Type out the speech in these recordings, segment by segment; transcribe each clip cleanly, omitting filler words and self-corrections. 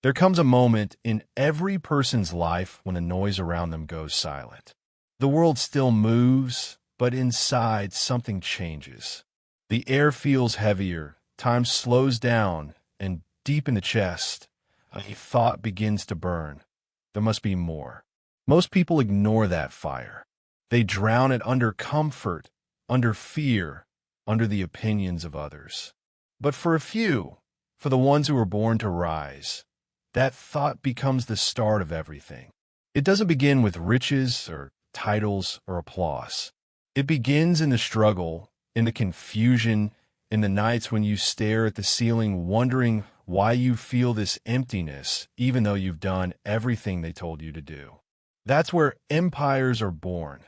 There comes a moment in every person's life when the noise around them goes silent. The world still moves, but inside something changes. The air feels heavier, time slows down, and deep in the chest, a thought begins to burn. There must be more. Most people ignore that fire. They drown it under comfort, under fear, under the opinions of others. But for a few, for the ones who are born to rise, that thought becomes the start of everything. It doesn't begin with riches or titles or applause. It begins in the struggle, in the confusion, in the nights when you stare at the ceiling wondering why you feel this emptiness even though you've done everything they told you to do. That's where empires are born,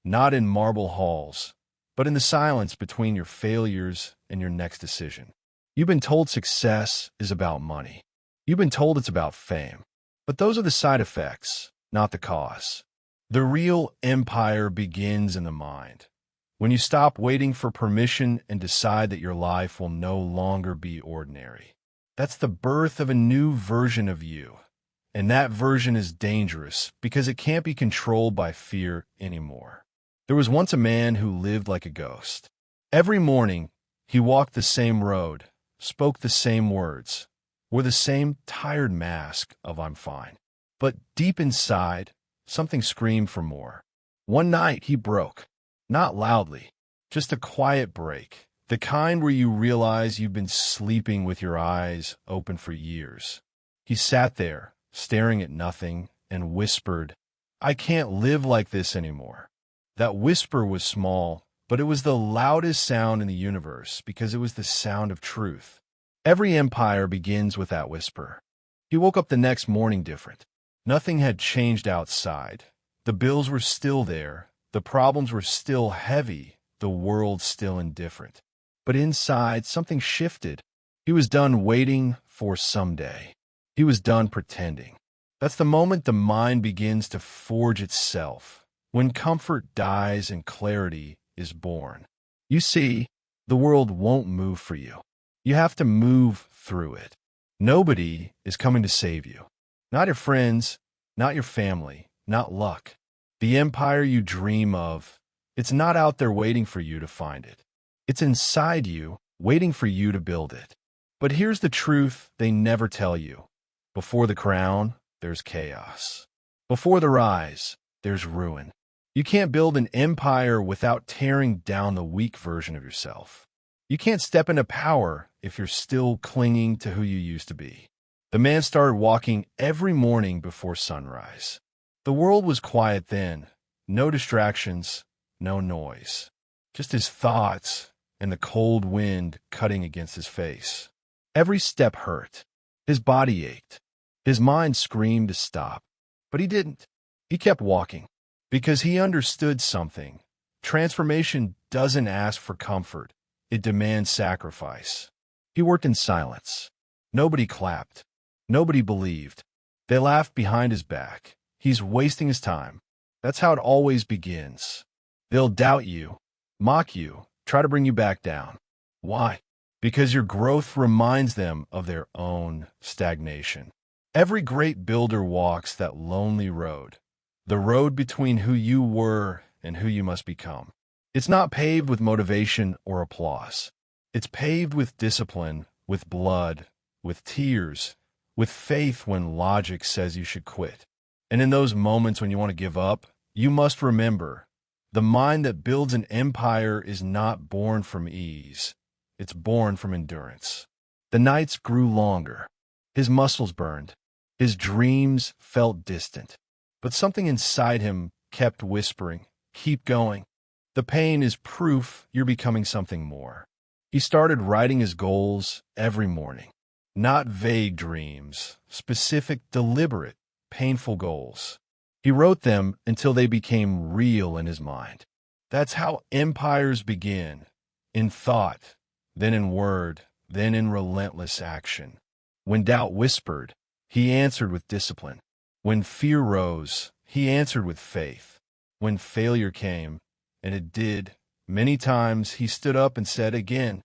not in marble halls, but in the silence between your failures and your next decision. You've been told success is about money. You've been told it's about fame. But those are the side effects, not the cause. The real empire begins in the mind. When you stop waiting for permission and decide that your life will no longer be ordinary. That's the birth of a new version of you. And that version is dangerous because it can't be controlled by fear anymore. There was once a man who lived like a ghost. Every morning, he walked the same road, spoke the same words, wore the same tired mask of "I'm fine." But deep inside, something screamed for more. One night, he broke. Not loudly, just a quiet break, the kind where you realize you've been sleeping with your eyes open for years. He sat there, staring at nothing, and whispered, "I can't live like this anymore." That whisper was small, but it was the loudest sound in the universe because it was the sound of truth. Every empire begins with that whisper. He woke up the next morning different. Nothing had changed outside. The bills were still there. The problems were still heavy, the world still indifferent. But inside, something shifted. He was done waiting for someday. He was done pretending. That's the moment the mind begins to forge itself, when comfort dies and clarity is born. You see, the world won't move for you. You have to move through it. Nobody is coming to save you. Not your friends, not your family, not luck. The empire you dream of, it's not out there waiting for you to find it. It's inside you, waiting for you to build it. But here's the truth they never tell you. Before the crown, there's chaos. Before the rise, there's ruin. You can't build an empire without tearing down the weak version of yourself. You can't step into power if you're still clinging to who you used to be. The man started walking every morning before sunrise. The world was quiet then. No distractions, no noise. Just his thoughts and the cold wind cutting against his face. Every step hurt. His body ached. His mind screamed to stop. But he didn't. He kept walking. Because he understood something. Transformation doesn't ask for comfort. It demands sacrifice. He worked in silence. Nobody clapped. Nobody believed. They laughed behind his back. He's wasting his time. That's how it always begins. They'll doubt you, mock you, try to bring you back down. Why? Because your growth reminds them of their own stagnation. Every great builder walks that lonely road, the road between who you were and who you must become. It's not paved with motivation or applause. It's paved with discipline, with blood, with tears, with faith when logic says you should quit. And in those moments when you want to give up, you must remember, the mind that builds an empire is not born from ease. It's born from endurance. The nights grew longer. His muscles burned. His dreams felt distant. But something inside him kept whispering, "Keep going." The pain is proof you're becoming something more. He started writing his goals every morning. Not vague dreams, specific, deliberate, painful goals. He wrote them until they became real in his mind. That's how empires begin, in thought, then in word, then in relentless action. When doubt whispered, he answered with discipline. When fear rose, he answered with faith. When failure came, and it did, many times he stood up and said again.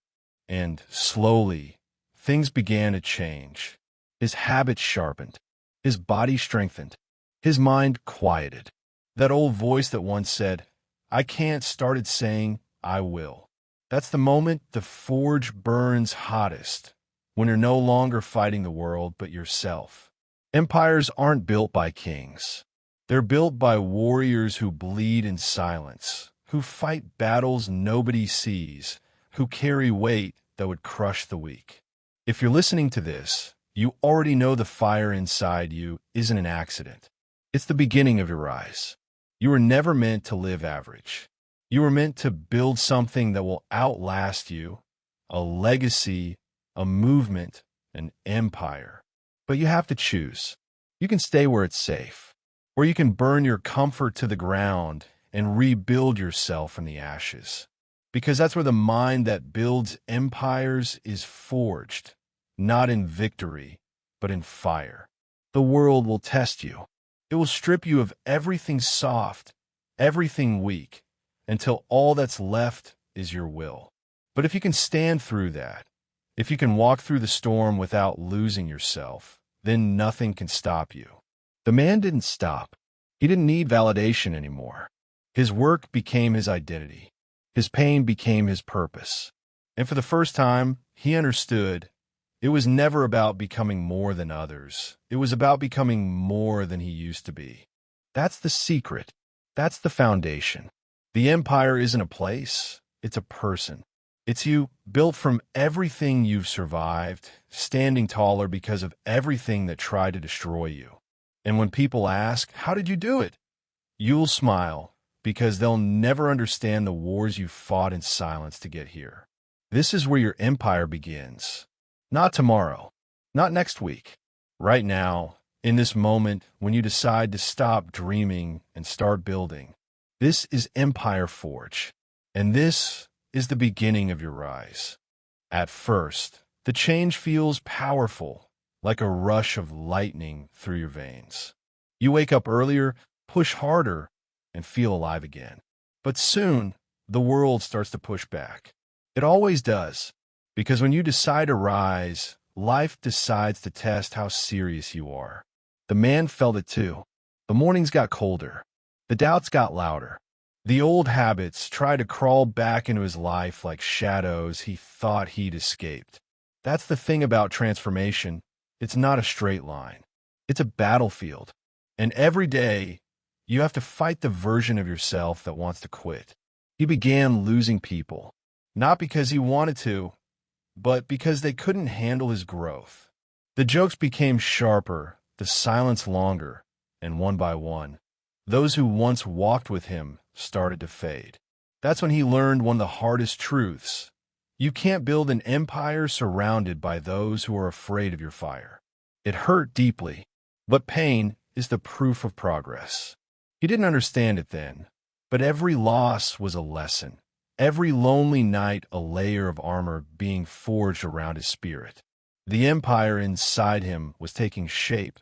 And slowly, things began to change. his habits sharpened, his body strengthened, his mind quieted. That old voice that once said, "I can't," started saying, "I will." That's the moment the forge burns hottest, when you're no longer fighting the world but yourself. Empires aren't built by kings. They're built by warriors who bleed in silence, who fight battles nobody sees, who carry weight that would crush the weak. If you're listening to this, you already know the fire inside you isn't an accident. It's the beginning of your rise. You were never meant to live average. You were meant to build something that will outlast you, a legacy, a movement, an empire. But you have to choose. You can stay where it's safe, or you can burn your comfort to the ground and rebuild yourself from the ashes. Because that's where the mind that builds empires is forged, not in victory, but in fire. The world will test you. It will strip you of everything soft, everything weak, until all that's left is your will. But if you can stand through that, if you can walk through the storm without losing yourself, then nothing can stop you. The man didn't stop. He didn't need validation anymore. His work became his identity. His pain became his purpose. And for the first time, he understood it was never about becoming more than others. It was about becoming more than he used to be. That's the secret. That's the foundation. The empire isn't a place. It's a person. It's you, built from everything you've survived, standing taller because of everything that tried to destroy you. And when people ask, "How did you do it?" you'll smile, because they'll never understand the wars you fought in silence to get here. This is where your empire begins. Not tomorrow, not next week. Right now, in this moment, when you decide to stop dreaming and start building. This is Empire Forge, and this is the beginning of your rise. At first, the change feels powerful, like a rush of lightning through your veins. You wake up earlier, push harder, and feel alive again. But soon, the world starts to push back. It always does, because when you decide to rise, life decides to test how serious you are. The man felt it too. The mornings got colder. The doubts got louder. The old habits tried to crawl back into his life like shadows he thought he'd escaped. That's the thing about transformation. It's not a straight line. It's a battlefield. And every day, you have to fight the version of yourself that wants to quit. He began losing people, not because he wanted to, but because they couldn't handle his growth. The jokes became sharper, the silence longer, and one by one, those who once walked with him started to fade. That's when he learned one of the hardest truths. You can't build an empire surrounded by those who are afraid of your fire. It hurt deeply, but pain is the proof of progress. He didn't understand it then, but every loss was a lesson. Every lonely night a layer of armor being forged around his spirit. The empire inside him was taking shape,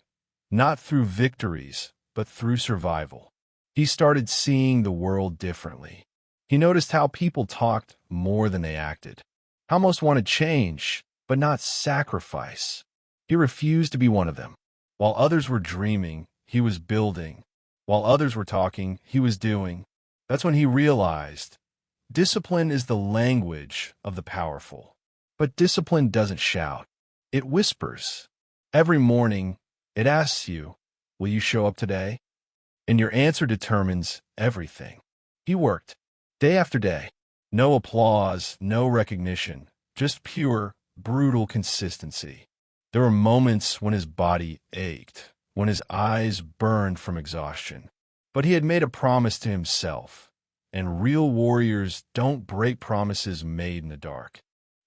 not through victories, but through survival. He started seeing the world differently. He noticed how people talked more than they acted, how most wanted change, but not sacrifice. He refused to be one of them. While others were dreaming, he was building. While others were talking, he was doing. That's when he realized discipline is the language of the powerful. But discipline doesn't shout. It whispers. Every morning, it asks you, "Will you show up today?" And your answer determines everything. He worked, day after day. No applause, no recognition, just pure, brutal consistency. There were moments when his body ached, when his eyes burned from exhaustion. But he had made a promise to himself, and real warriors don't break promises made in the dark.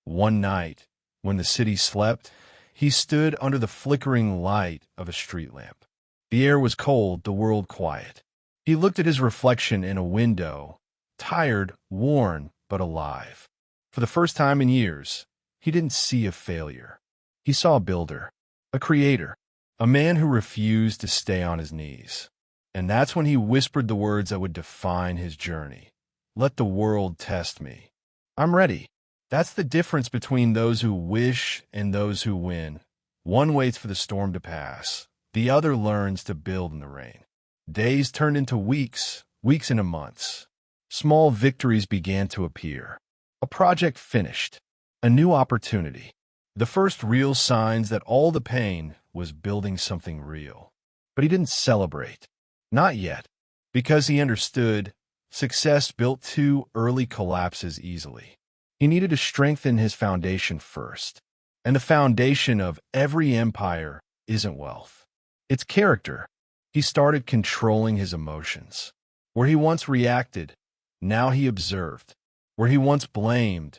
One night, when the city slept, he stood under the flickering light of a street lamp. The air was cold, the world quiet. He looked at his reflection in a window, tired, worn, but alive. For the first time in years, he didn't see a failure. He saw a builder, a creator, a man who refused to stay on his knees. And that's when he whispered the words that would define his journey. "Let the world test me. I'm ready." That's the difference between those who wish and those who win. One waits for the storm to pass. The other learns to build in the rain. Days turned into weeks, weeks into months. Small victories began to appear. A project finished. A new opportunity. The first real signs that all the pain was building something real. But he didn't celebrate. Not yet. Because he understood success built too early collapses easily. He needed to strengthen his foundation first. And the foundation of every empire isn't wealth. It's character. He started controlling his emotions. Where he once reacted, now he observed. Where he once blamed,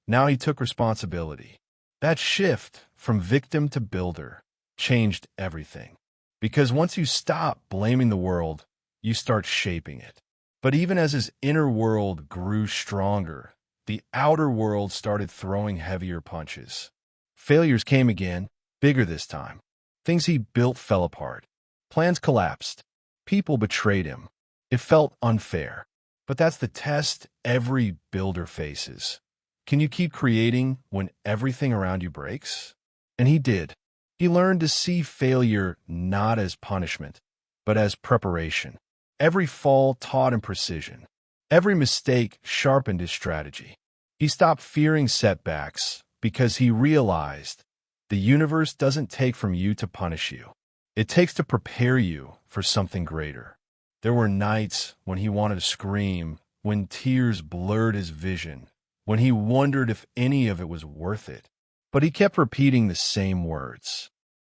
now he took responsibility. That shift from victim to builder changed everything. Because once you stop blaming the world, you start shaping it. But even as his inner world grew stronger, the outer world started throwing heavier punches. Failures came again, bigger this time. Things he built fell apart. Plans collapsed. People betrayed him. It felt unfair. But that's the test every builder faces. Can you keep creating when everything around you breaks? And he did. He learned to see failure not as punishment, but as preparation. Every fall taught him precision. Every mistake sharpened his strategy. He stopped fearing setbacks because he realized the universe doesn't take from you to punish you. It takes to prepare you for something greater. There were nights when he wanted to scream, when tears blurred his vision, when he wondered if any of it was worth it. But he kept repeating the same words.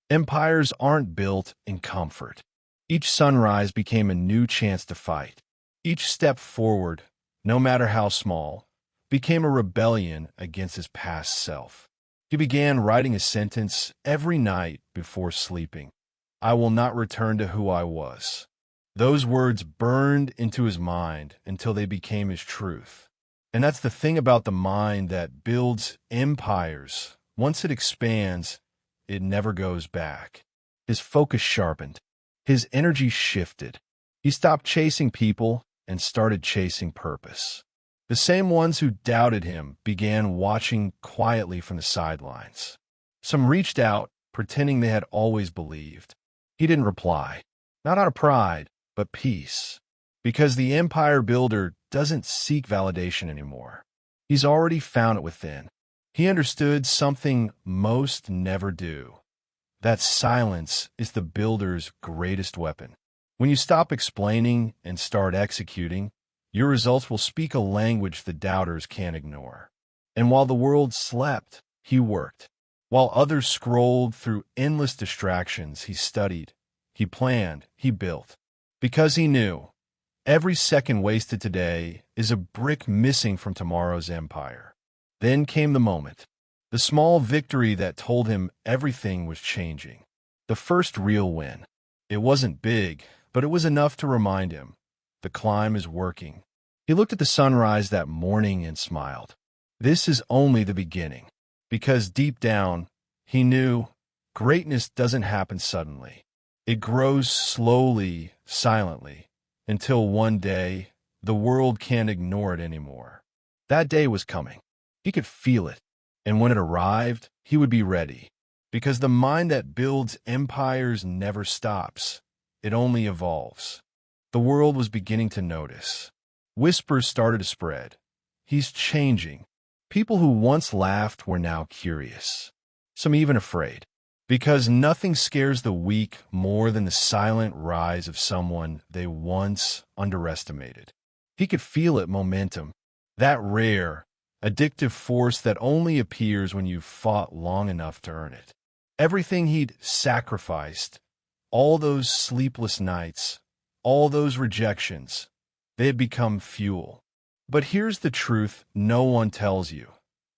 Empires aren't built in comfort. Each sunrise became a new chance to fight. Each step forward, no matter how small, became a rebellion against his past self. He began writing a sentence every night before sleeping. I will not return to who I was. Those words burned into his mind until they became his truth. And that's the thing about the mind that builds empires. Once it expands, it never goes back. His focus sharpened. His energy shifted. He stopped chasing people and started chasing purpose. The same ones who doubted him began watching quietly from the sidelines. Some reached out, pretending they had always believed. He didn't reply, not out of pride, but peace. Because the empire builder doesn't seek validation anymore. He's already found it within. He understood something most never do. That silence is the builder's greatest weapon. When you stop explaining and start executing, your results will speak a language the doubters can't ignore. And while the world slept, he worked. While others scrolled through endless distractions, he studied, he planned, he built. Because he knew, every second wasted today is a brick missing from tomorrow's empire. Then came the moment. The small victory that told him everything was changing. The first real win. It wasn't big, but it was enough to remind him. The climb is working. He looked at the sunrise that morning and smiled. This is only the beginning. Because deep down, he knew greatness doesn't happen suddenly. It grows slowly, silently, until one day, the world can't ignore it anymore. That day was coming. He could feel it. And when it arrived, he would be ready. Because the mind that builds empires never stops. It only evolves. The world was beginning to notice. Whispers started to spread. He's changing. People who once laughed were now curious. Some even afraid. Because nothing scares the weak more than the silent rise of someone they once underestimated. He could feel it momentum. That rare, addictive force that only appears when you've fought long enough to earn it. Everything he'd sacrificed, all those sleepless nights, all those rejections, they had become fuel. But here's the truth no one tells you.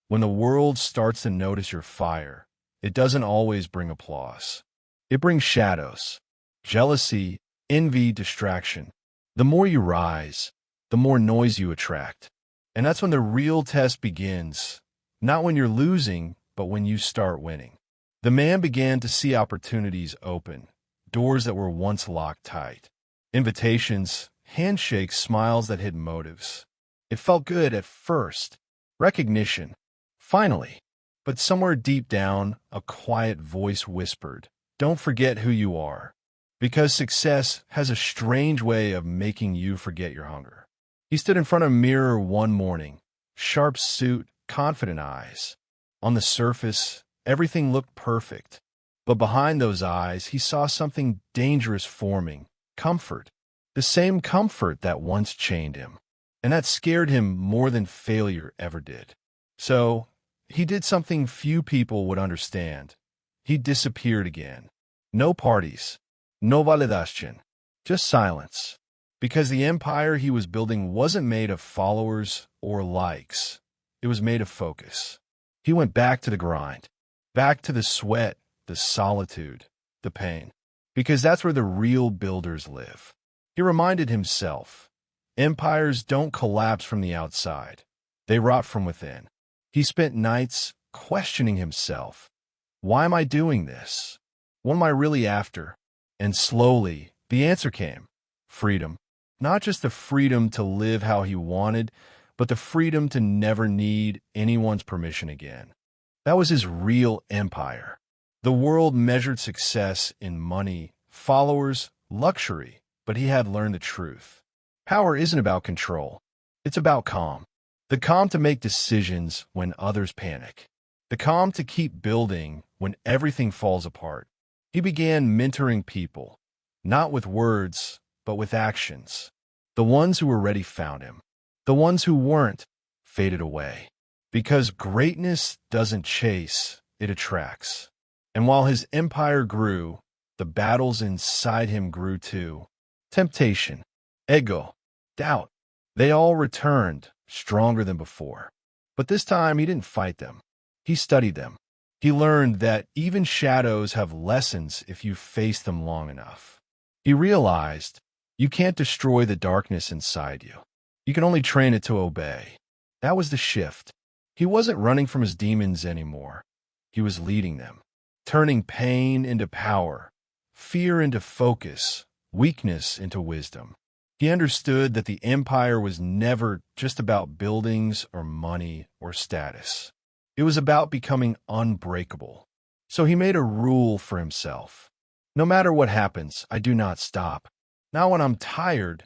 When the world starts to notice your fire, it doesn't always bring applause. It brings shadows, jealousy, envy, distraction. The more you rise, the more noise you attract. And that's when the real test begins, not when you're losing, but when you start winning. The man began to see opportunities open, doors that were once locked tight. Invitations, handshakes, smiles that hid motives. It felt good at first. Recognition. Finally. But somewhere deep down, a quiet voice whispered, "Don't forget who you are." Because success has a strange way of making you forget your hunger. He stood in front of a mirror one morning, sharp suit, confident eyes. On the surface, everything looked perfect. But behind those eyes, he saw something dangerous forming, comfort. The same comfort that once chained him. And that scared him more than failure ever did. So, he did something few people would understand. He disappeared again. No parties. No validation, just silence, because the empire he was building wasn't made of followers or likes. It was made of focus. He went back to the grind, back to the sweat, the solitude, the pain, because that's where the real builders live. He reminded himself, empires don't collapse from the outside. They rot from within. He spent nights questioning himself. Why am I doing this? What am I really after? And slowly, the answer came. Freedom. Not just the freedom to live how he wanted, but the freedom to never need anyone's permission again. That was his real empire. The world measured success in money, followers, luxury, but he had learned the truth. Power isn't about control. It's about calm. The calm to make decisions when others panic. The calm to keep building when everything falls apart. He began mentoring people, not with words, but with actions. The ones who were ready found him. The ones who weren't faded away. Because greatness doesn't chase, it attracts. And while his empire grew, the battles inside him grew too. Temptation, ego, doubt, they all returned, stronger than before. But this time he didn't fight them. He studied them. He learned that even shadows have lessons if you face them long enough. He realized you can't destroy the darkness inside you. You can only train it to obey. That was the shift. He wasn't running from his demons anymore. He was leading them, turning pain into power, fear into focus, weakness into wisdom. He understood that the empire was never just about buildings or money or status. It was about becoming unbreakable. So he made a rule for himself. No matter what happens, I do not stop. Not when I'm tired,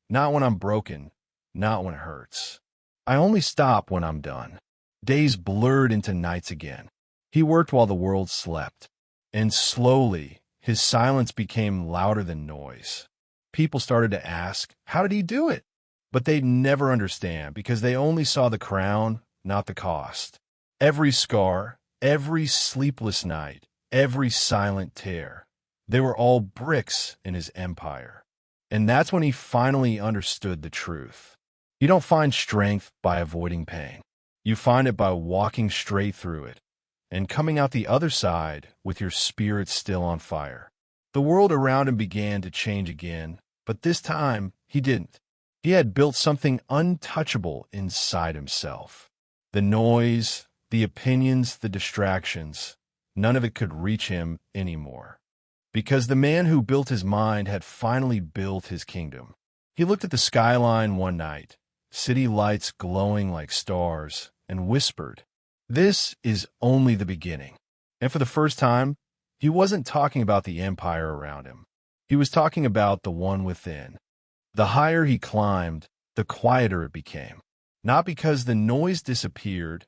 not when I'm broken, not when it hurts. I only stop when I'm done. Days blurred into nights again. He worked while the world slept. And slowly, his silence became louder than noise. People started to ask, how did he do it? But they'd never understand because they only saw the crown, not the cost. Every scar, every sleepless night, every silent tear, they were all bricks in his empire. And that's when he finally understood the truth. You don't find strength by avoiding pain. You find it by walking straight through it and coming out the other side with your spirit still on fire. The world around him began to change again, but this time he didn't. He had built something untouchable inside himself. The noise, the opinions, the distractions, none of it could reach him anymore. Because the man who built his mind had finally built his kingdom. He looked at the skyline one night, city lights glowing like stars, and whispered, "This is only the beginning." And for the first time, he wasn't talking about the empire around him. He was talking about the one within. The higher he climbed, the quieter it became. Not because the noise disappeared,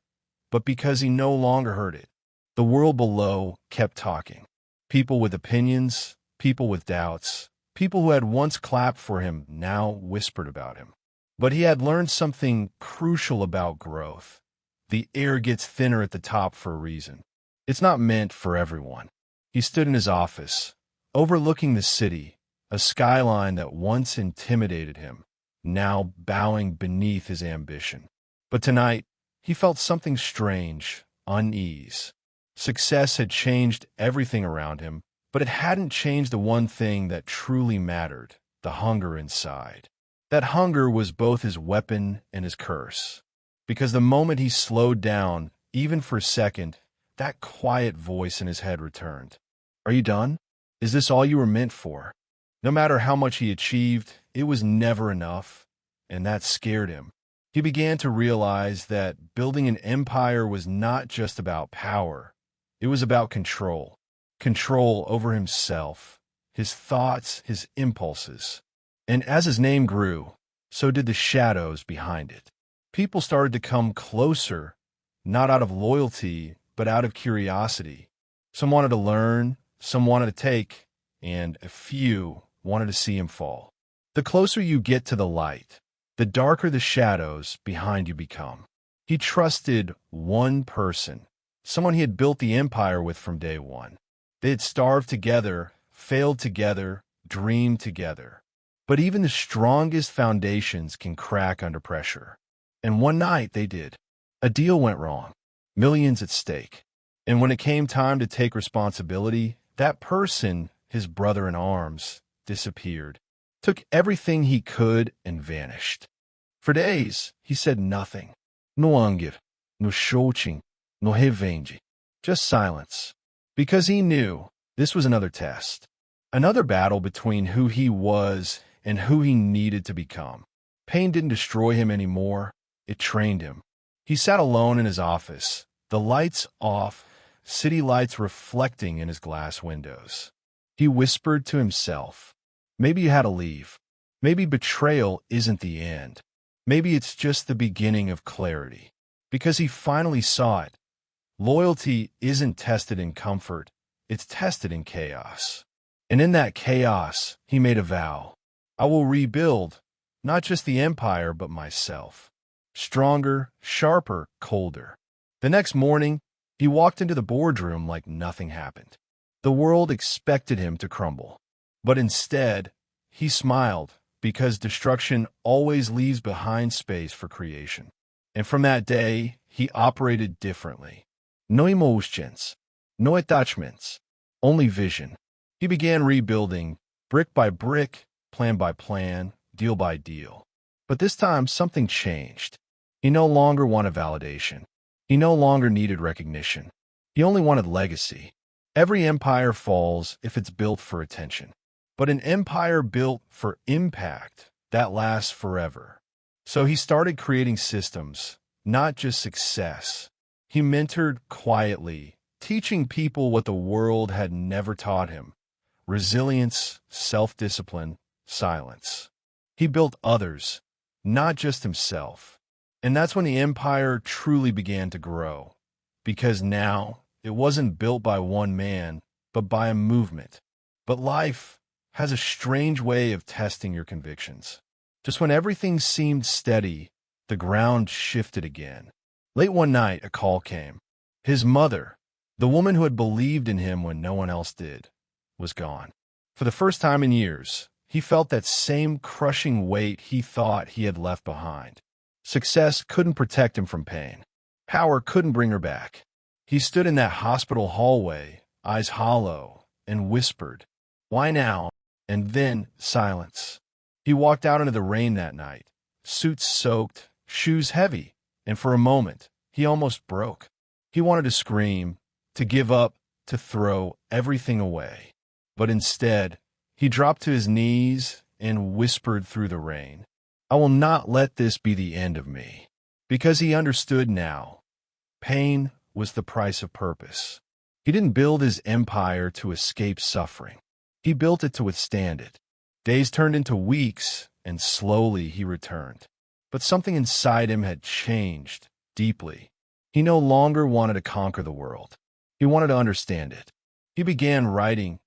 but because he no longer heard it. The world below kept talking. People with opinions, people with doubts, people who had once clapped for him now whispered about him. But he had learned something crucial about growth. The air gets thinner at the top for a reason. It's not meant for everyone. He stood in his office, overlooking the city, a skyline that once intimidated him, now bowing beneath his ambition. But tonight, he felt something strange, unease. Success had changed everything around him, but it hadn't changed the one thing that truly mattered, the hunger inside. That hunger was both his weapon and his curse. Because the moment he slowed down, even for a second, that quiet voice in his head returned. Are you done? Is this all you were meant for? No matter how much he achieved, it was never enough, and that scared him. He began to realize that building an empire was not just about power. It was about control. Control over himself, his thoughts, his impulses. And as his name grew, so did the shadows behind it. People started to come closer, not out of loyalty, but out of curiosity. Some wanted to learn, some wanted to take, and a few wanted to see him fall. The closer you get to the light, the darker the shadows behind you become. He trusted one person, someone he had built the empire with from day one. They had starved together, failed together, dreamed together. But even the strongest foundations can crack under pressure. And one night they did. A deal went wrong. Millions at stake. And when it came time to take responsibility, that person, his brother in arms, disappeared. Took everything he could and vanished. For days, he said nothing. No anger, no shouting, no revenge. Just silence. Because he knew this was another test. Another battle between who he was and who he needed to become. Pain didn't destroy him anymore. It trained him. He sat alone in his office, the lights off, city lights reflecting in his glass windows. He whispered to himself, maybe you had to leave. Maybe betrayal isn't the end. Maybe it's just the beginning of clarity. Because he finally saw it. Loyalty isn't tested in comfort. It's tested in chaos. And in that chaos, he made a vow. I will rebuild, not just the empire, but myself. Stronger, sharper, colder. The next morning, he walked into the boardroom like nothing happened. The world expected him to crumble. But instead, he smiled because destruction always leaves behind space for creation. And from that day, he operated differently. No emotions, no attachments, only vision. He began rebuilding, brick by brick, plan by plan, deal by deal. But this time, something changed. He no longer wanted validation. He no longer needed recognition. He only wanted legacy. Every empire falls if it's built for attention. But an empire built for impact, that lasts forever. So he started creating systems, not just success. He mentored quietly, teaching people what the world had never taught him. Resilience, self-discipline, silence. He built others, not just himself. And that's when the empire truly began to grow. Because now, it wasn't built by one man, but by a movement. But life has a strange way of testing your convictions. Just when everything seemed steady, the ground shifted again. Late one night, a call came. His mother, the woman who had believed in him when no one else did, was gone. For the first time in years, he felt that same crushing weight he thought he had left behind. Success couldn't protect him from pain. Power couldn't bring her back. He stood in that hospital hallway, eyes hollow, and whispered, "Why now?" And then silence. He walked out into the rain that night, suit soaked, shoes heavy, and for a moment, he almost broke. He wanted to scream, to give up, to throw everything away. But instead, he dropped to his knees and whispered through the rain, "I will not let this be the end of me." Because he understood now. Pain was the price of purpose. He didn't build his empire to escape suffering. He built it to withstand it. Days turned into weeks, and slowly he returned. But something inside him had changed deeply. He no longer wanted to conquer the world. He wanted to understand it. He began writing,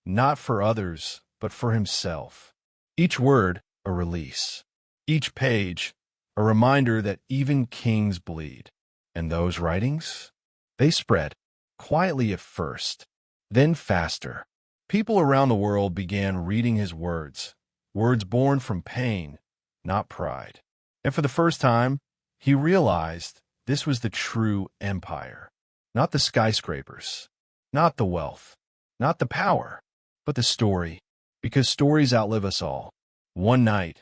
not for others, but for himself. Each word, a release. Each page, a reminder that even kings bleed. And those writings? They spread, quietly at first, then faster. People around the world began reading his words, words born from pain, not pride. And for the first time, he realized this was the true empire. Not the skyscrapers, not the wealth, not the power, but the story. Because stories outlive us all. One night,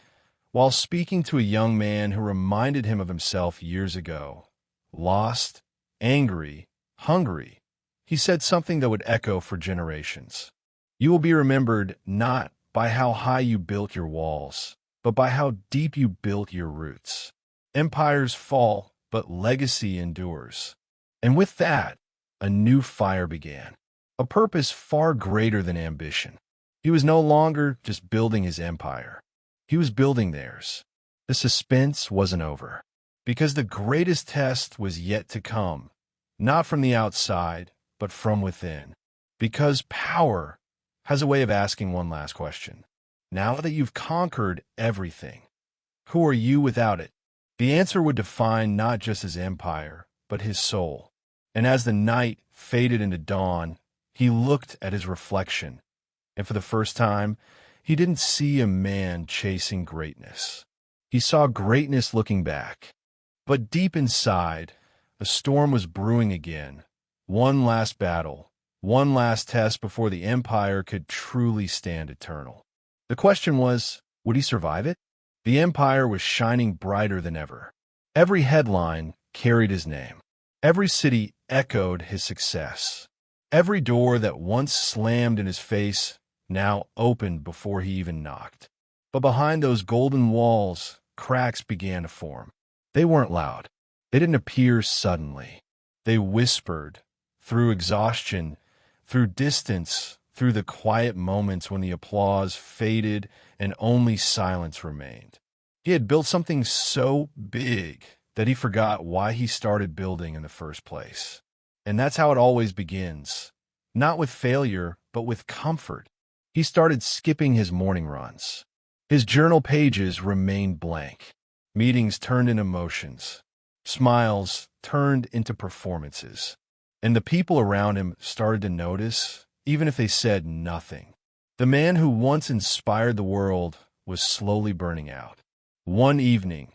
while speaking to a young man who reminded him of himself years ago, lost, angry, hungry, he said something that would echo for generations. You will be remembered not by how high you built your walls, but by how deep you built your roots. Empires fall, but legacy endures. And with that, a new fire began, a purpose far greater than ambition. He was no longer just building his empire. He was building theirs. The suspense wasn't over, because the greatest test was yet to come, not from the outside, but from within. Because power has a way of asking one last question. Now that you've conquered everything, who are you without it? The answer would define not just his empire, but his soul. And as the night faded into dawn, he looked at his reflection, and for the first time, he didn't see a man chasing greatness. He saw greatness looking back. But deep inside, a storm was brewing again. One last battle, one last test before the empire could truly stand eternal. The question was, would he survive it? The empire was shining brighter than ever. Every headline carried his name. Every city echoed his success. Every door that once slammed in his face now opened before he even knocked. But behind those golden walls, cracks began to form. They weren't loud. They didn't appear suddenly. They whispered, through exhaustion, through distance, through the quiet moments when the applause faded and only silence remained. He had built something so big that he forgot why he started building in the first place. And that's how it always begins. Not with failure, but with comfort. He started skipping his morning runs. His journal pages remained blank. Meetings turned into motions. Smiles turned into performances. And the people around him started to notice, even if they said nothing. The man who once inspired the world was slowly burning out. One evening,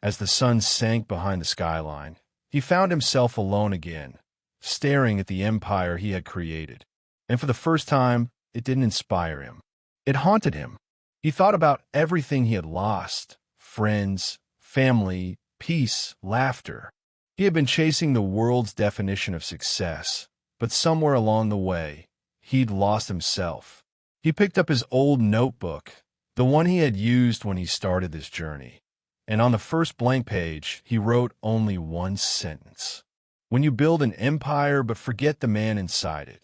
as the sun sank behind the skyline, he found himself alone again, staring at the empire he had created. And for the first time, it didn't inspire him. It haunted him. He thought about everything he had lost: friends, family, peace, laughter. He had been chasing the world's definition of success, but somewhere along the way, he'd lost himself. He picked up his old notebook, the one he had used when he started this journey. And on the first blank page, he wrote only one sentence. When you build an empire but forget the man inside it,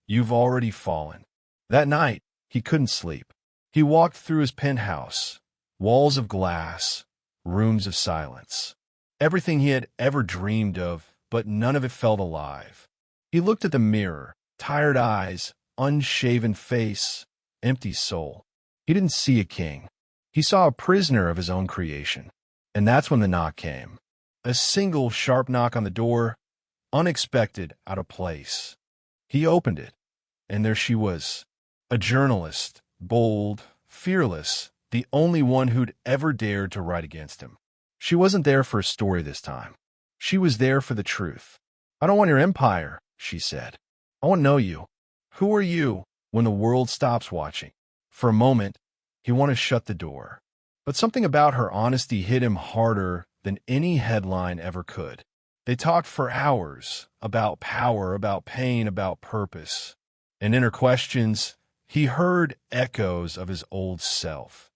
you've already fallen. That night, he couldn't sleep. He walked through his penthouse, walls of glass, rooms of silence. Everything he had ever dreamed of, but none of it felt alive. He looked at the mirror, tired eyes, unshaven face, empty soul. He didn't see a king. He saw a prisoner of his own creation. And that's when the knock came. A single sharp knock on the door, unexpected, out of place. He opened it, and there she was, a journalist, bold, fearless, the only one who'd ever dared to write against him. She wasn't there for a story this time. She was there for the truth. "I don't want your empire," she said. "I want to know you. Who are you when the world stops watching?" For a moment, he wanted to shut the door. But something about her honesty hit him harder than any headline ever could. They talked for hours about power, about pain, about purpose. And in her questions, he heard echoes of his old self.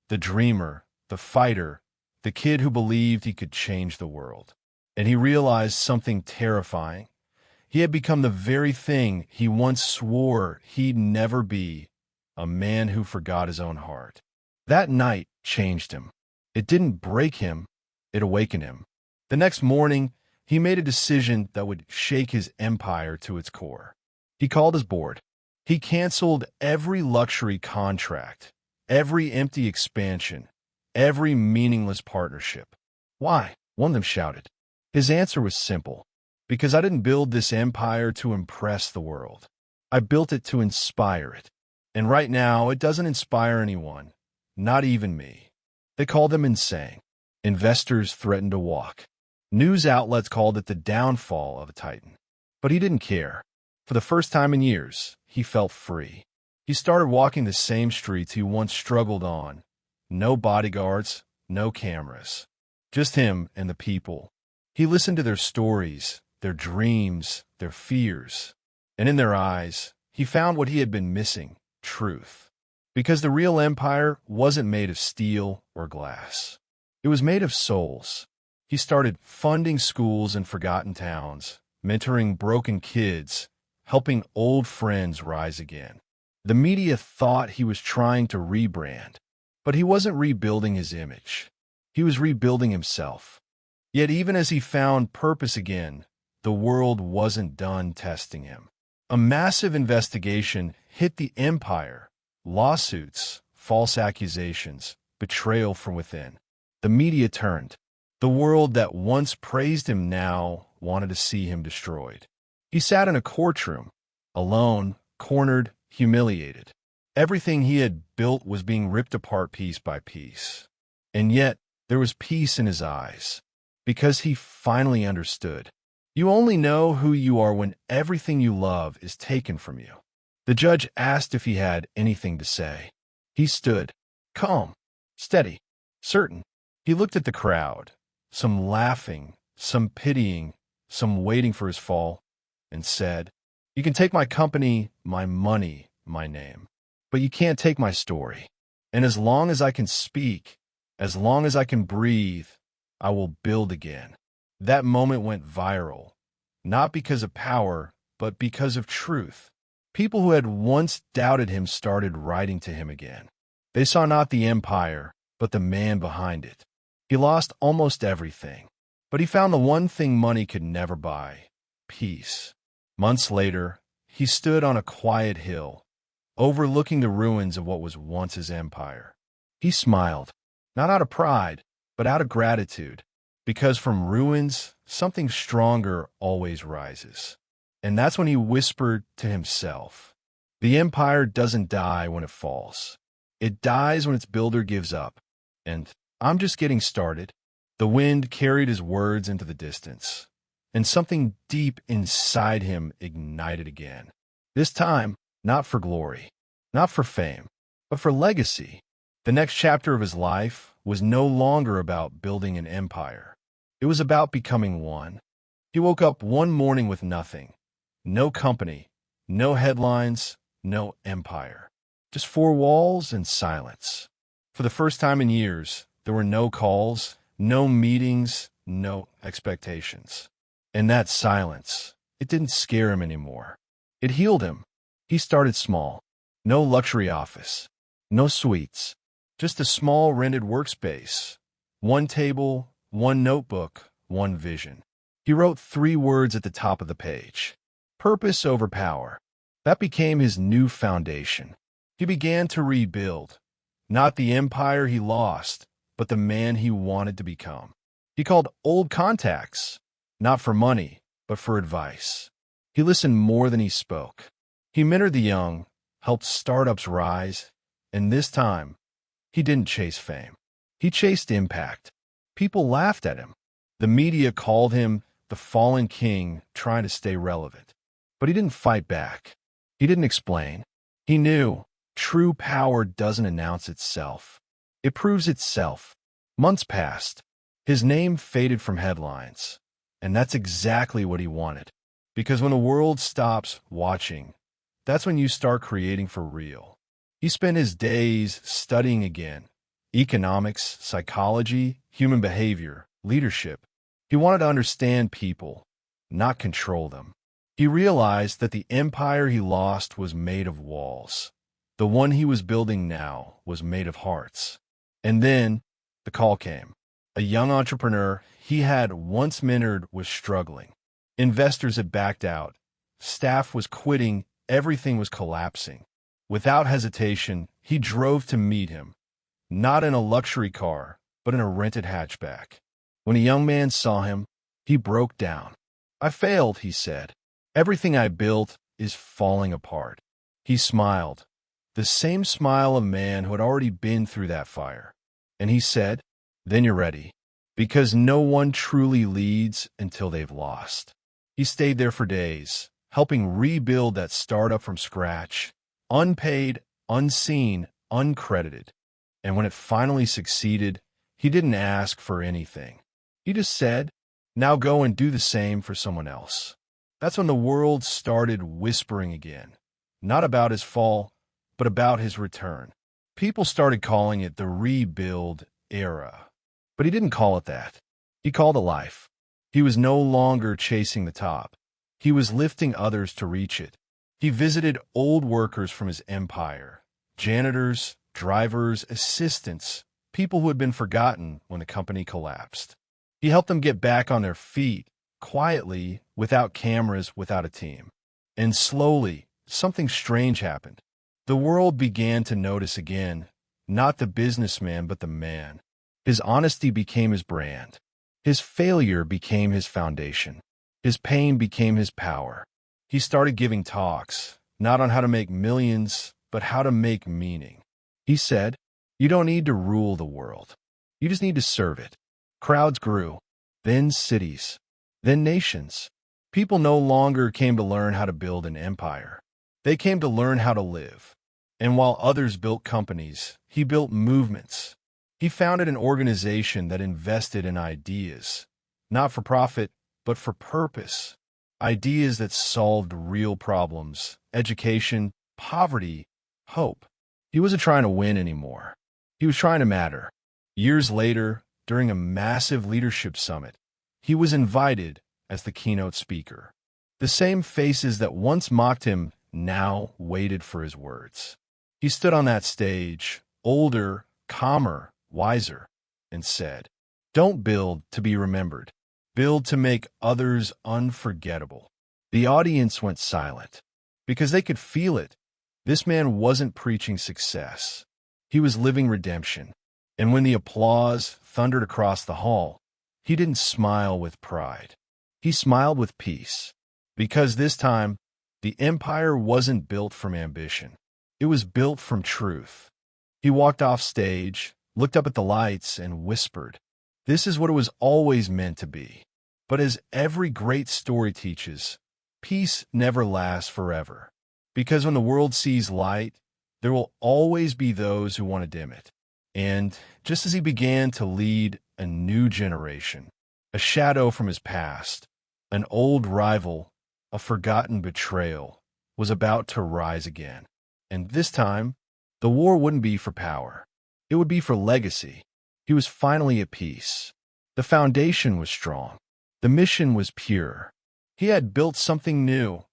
The dreamer, the fighter, the kid who believed he could change the world. And he realized something terrifying. He had become the very thing he once swore he'd never be: a man who forgot his own heart. That night changed him. It didn't break him, it awakened him. The next morning, he made a decision that would shake his empire to its core. He called his board. He canceled every luxury contract, every empty expansion, every meaningless partnership. "Why?" one of them shouted. His answer was simple. "Because I didn't build this empire to impress the world. I built it to inspire it. And right now, it doesn't inspire anyone, not even me." They called him insane. Investors threatened to walk. News outlets called it the downfall of a titan. But he didn't care. For the first time in years, he felt free. He started walking the same streets he once struggled on. No bodyguards, no cameras. Just him and the people. He listened to their stories, their dreams, their fears. And in their eyes, he found what he had been missing: truth. Because the real empire wasn't made of steel or glass. It was made of souls. He started funding schools in forgotten towns, mentoring broken kids, helping old friends rise again. The media thought he was trying to rebrand, but he wasn't rebuilding his image. He was rebuilding himself. Yet even as he found purpose again, the world wasn't done testing him. A massive investigation hit the empire. Lawsuits, false accusations, betrayal from within. The media turned. The world that once praised him now wanted to see him destroyed. He sat in a courtroom, alone, cornered, humiliated. Everything he had built was being ripped apart piece by piece. And yet, there was peace in his eyes, because he finally understood. You only know who you are when everything you love is taken from you. The judge asked if he had anything to say. He stood, calm, steady, certain. He looked at the crowd, some laughing, some pitying, some waiting for his fall, and said, "You can take my company, my money, my name, but you can't take my story. And as long as I can speak, as long as I can breathe, I will build again." That moment went viral, not because of power, but because of truth. People who had once doubted him started writing to him again. They saw not the empire, but the man behind it. He lost almost everything, but he found the one thing money could never buy: peace. Months later, he stood on a quiet hill, overlooking the ruins of what was once his empire. He smiled, not out of pride, but out of gratitude, because from ruins, something stronger always rises. And that's when he whispered to himself, "The empire doesn't die when it falls. It dies when its builder gives up. And I'm just getting started." The wind carried his words into the distance, and something deep inside him ignited again. This time, not for glory, not for fame, but for legacy. The next chapter of his life was no longer about building an empire. It was about becoming one. He woke up one morning with nothing. No company, no headlines, no empire. Just four walls and silence. For the first time in years, there were no calls, no meetings, no expectations. And that silence, it didn't scare him anymore. It healed him. He started small. No luxury office, no suites, just a small rented workspace. One table, one notebook, one vision. He wrote 3 words at the top of the page: purpose over power. That became his new foundation. He began to rebuild, not the empire he lost, but the man he wanted to become. He called old contacts, not for money, but for advice. He listened more than he spoke. He mentored the young, helped startups rise, and this time, he didn't chase fame. He chased impact. People laughed at him. The media called him the fallen king trying to stay relevant. But he didn't fight back. He didn't explain. He knew true power doesn't announce itself. It proves itself. Months passed. His name faded from headlines. And that's exactly what he wanted. Because when the world stops watching, that's when you start creating for real. He spent his days studying again: economics, psychology, human behavior, leadership. He wanted to understand people, not control them. He realized that the empire he lost was made of walls. The one he was building now was made of hearts. And then the call came. A young entrepreneur he had once mentored was struggling. Investors had backed out. Staff was quitting. Everything was collapsing. Without hesitation, he drove to meet him, not in a luxury car, but in a rented hatchback. When a young man saw him, he broke down. "I failed," he said. "Everything I built is falling apart." He smiled, the same smile of a man who had already been through that fire. And he said, "Then you're ready, because no one truly leads until they've lost." He stayed there for days, helping rebuild that startup from scratch, unpaid, unseen, uncredited. And when it finally succeeded, he didn't ask for anything. He just said, "Now go and do the same for someone else." That's when the world started whispering again, not about his fall, but about his return. People started calling it the rebuild era. But he didn't call it that. He called it life. He was no longer chasing the top. He was lifting others to reach it. He visited old workers from his empire, janitors, drivers, assistants, people who had been forgotten when the company collapsed. He helped them get back on their feet, quietly, without cameras, without a team. And slowly, something strange happened. The world began to notice again, not the businessman, but the man. His honesty became his brand. His failure became his foundation. His pain became his power. He started giving talks, not on how to make millions, but how to make meaning. He said, "You don't need to rule the world. You just need to serve it." Crowds grew, then cities, then nations. People no longer came to learn how to build an empire. They came to learn how to live. And while others built companies, he built movements. He founded an organization that invested in ideas, not for profit, but for purpose. Ideas that solved real problems, education, poverty, hope. He wasn't trying to win anymore. He was trying to matter. Years later, during a massive leadership summit, he was invited as the keynote speaker. The same faces that once mocked him now waited for his words. He stood on that stage, older, calmer, wiser, and said, "Don't build to be remembered. Build to make others unforgettable." The audience went silent because they could feel it. This man wasn't preaching success. He was living redemption. And when the applause thundered across the hall, he didn't smile with pride. He smiled with peace. Because this time, the empire wasn't built from ambition. It was built from truth. He walked off stage, looked up at the lights, and whispered, "This is what it was always meant to be." But as every great story teaches, peace never lasts forever. Because when the world sees light, there will always be those who want to dim it. And just as he began to lead a new generation, a shadow from his past, an old rival, a forgotten betrayal, was about to rise again. And this time, the war wouldn't be for power. It would be for legacy. He was finally at peace. The foundation was strong. The mission was pure. He had built something new,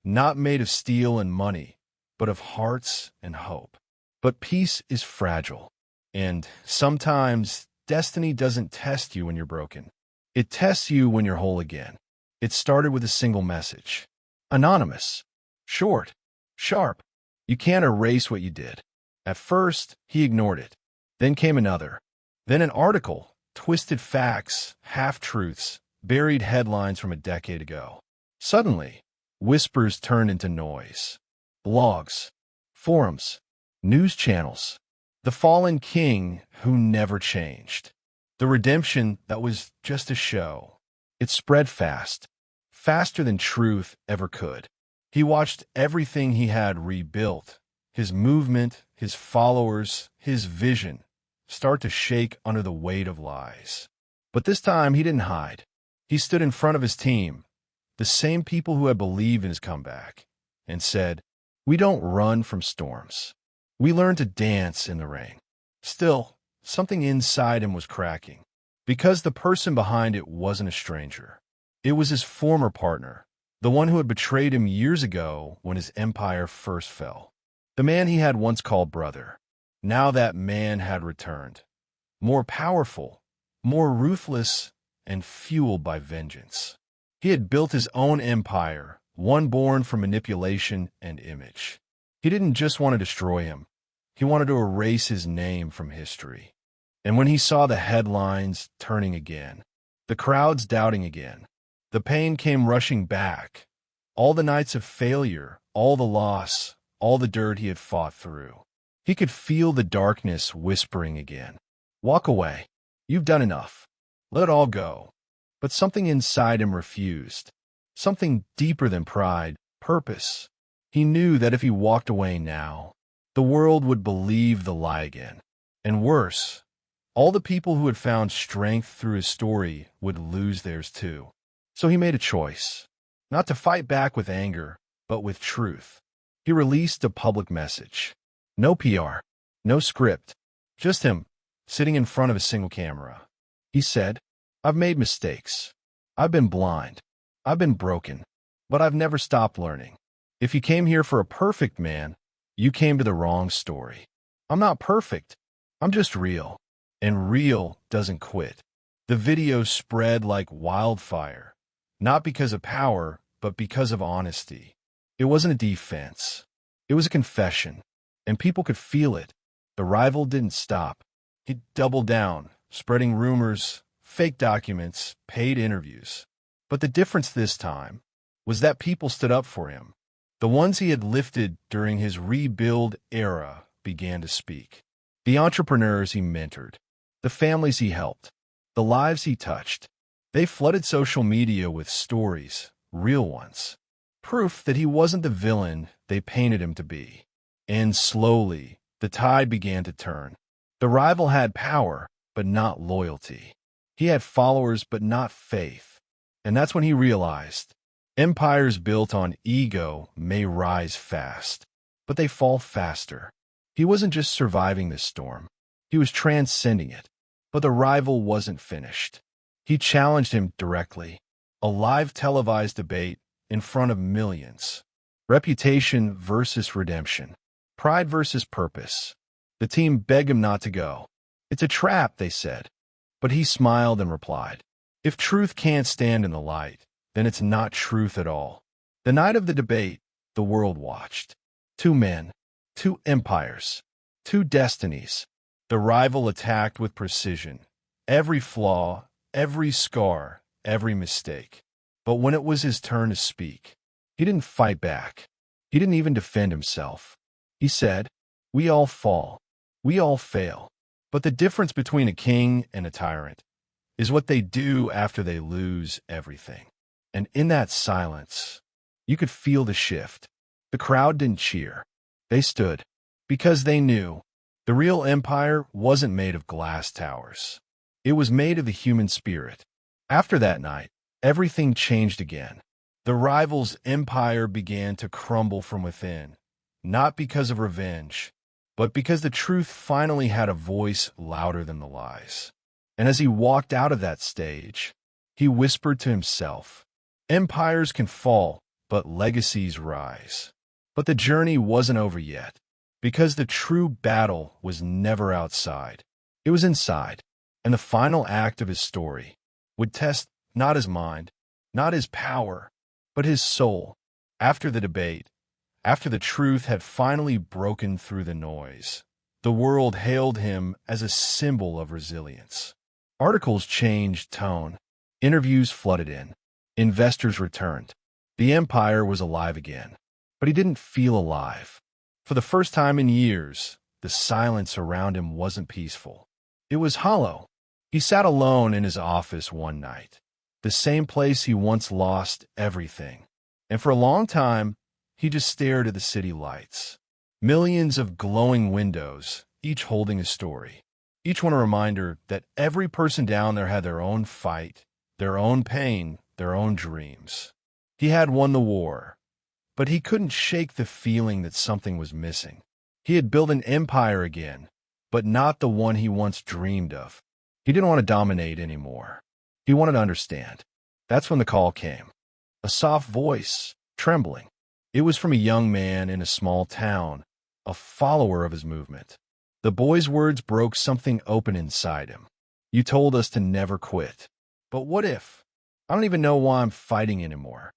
not made of steel and money, but of hearts and hope. But peace is fragile. And sometimes destiny doesn't test you when you're broken. It tests you when you're whole again. It started with a single message. Anonymous. Short. Sharp. You can't erase what you did. At first, he ignored it. Then came another. Then an article. Twisted facts, half-truths, buried headlines from a decade ago. Suddenly, whispers turned into noise. Blogs. Forums. News channels. The fallen king who never changed. The redemption that was just a show. It spread fast, faster than truth ever could. He watched everything he had rebuilt, his movement, his followers, his vision, start to shake under the weight of lies. But this time he didn't hide. He stood in front of his team, the same people who had believed in his comeback, and said, "We don't run from storms. We learn to dance in the rain." Still, something inside him was cracking, because the person behind it wasn't a stranger. It was his former partner, the one who had betrayed him years ago when his empire first fell. The man he had once called brother. Now that man had returned, more powerful, more ruthless, and fueled by vengeance. He had built his own empire, one born from manipulation and image. He didn't just want to destroy him. He wanted to erase his name from history. And when he saw the headlines turning again, the crowds doubting again, the pain came rushing back. All the nights of failure, all the loss, all the dirt he had fought through. He could feel the darkness whispering again. "Walk away. You've done enough. Let it all go." But something inside him refused. Something deeper than pride, purpose. He knew that if he walked away now, the world would believe the lie again. And worse, all the people who had found strength through his story would lose theirs too. So he made a choice, not to fight back with anger, but with truth. He released a public message. No PR, no script, just him sitting in front of a single camera. He said, I've made mistakes. I've been blind. I've been broken. But I've never stopped learning. If you came here for a perfect man, you came to the wrong story. I'm not perfect. I'm just real. And real doesn't quit. The video spread like wildfire, not because of power, but because of honesty. It wasn't a defense. It was a confession, and people could feel it. The rival didn't stop. He doubled down, spreading rumors, fake documents, paid interviews. But the difference this time was that people stood up for him. The ones he had lifted during his rebuild era began to speak. The entrepreneurs he mentored, the families he helped, the lives he touched. They flooded social media with stories, real ones. Proof that he wasn't the villain they painted him to be. And slowly, the tide began to turn. The rival had power, but not loyalty. He had followers, but not faith. And that's when he realized, empires built on ego may rise fast, but they fall faster. He wasn't just surviving this storm. He was transcending it. But the rival wasn't finished. He challenged him directly. A live televised debate in front of millions. Reputation versus redemption. Pride versus purpose. The team begged him not to go. It's a trap, they said. But he smiled and replied, if truth can't stand in the light, then it's not truth at all. The night of the debate, the world watched. Two men, two empires, two destinies. The rival attacked with precision. Every flaw, every scar, every mistake. But when it was his turn to speak, he didn't fight back. He didn't even defend himself. He said, we all fall. We all fail. But the difference between a king and a tyrant is what they do after they lose everything. And in that silence, you could feel the shift. The crowd didn't cheer. They stood because they knew the real empire wasn't made of glass towers. It was made of the human spirit. After that night, everything changed again. The rival's empire began to crumble from within, not because of revenge, but because the truth finally had a voice louder than the lies. And as he walked out of that stage, he whispered to himself, empires can fall, but legacies rise. But the journey wasn't over yet, because the true battle was never outside. It was inside, and the final act of his story would test not his mind, not his power, but his soul. After the debate, after the truth had finally broken through the noise, the world hailed him as a symbol of resilience. Articles changed tone. Interviews flooded in. Investors returned. The empire was alive again. But he didn't feel alive. For the first time in years, the silence around him wasn't peaceful. It was hollow. He sat alone in his office one night, the same place he once lost everything. And for a long time, he just stared at the city lights. Millions of glowing windows, each holding a story. Each one a reminder that every person down there had their own fight, their own pain, their own dreams. He had won the war, but he couldn't shake the feeling that something was missing. He had built an empire again, but not the one he once dreamed of. He didn't want to dominate anymore. He wanted to understand. That's when the call came. A soft voice, trembling. It was from a young man in a small town, a follower of his movement. The boy's words broke something open inside him. You told us to never quit. But what if? I don't even know why I'm fighting anymore.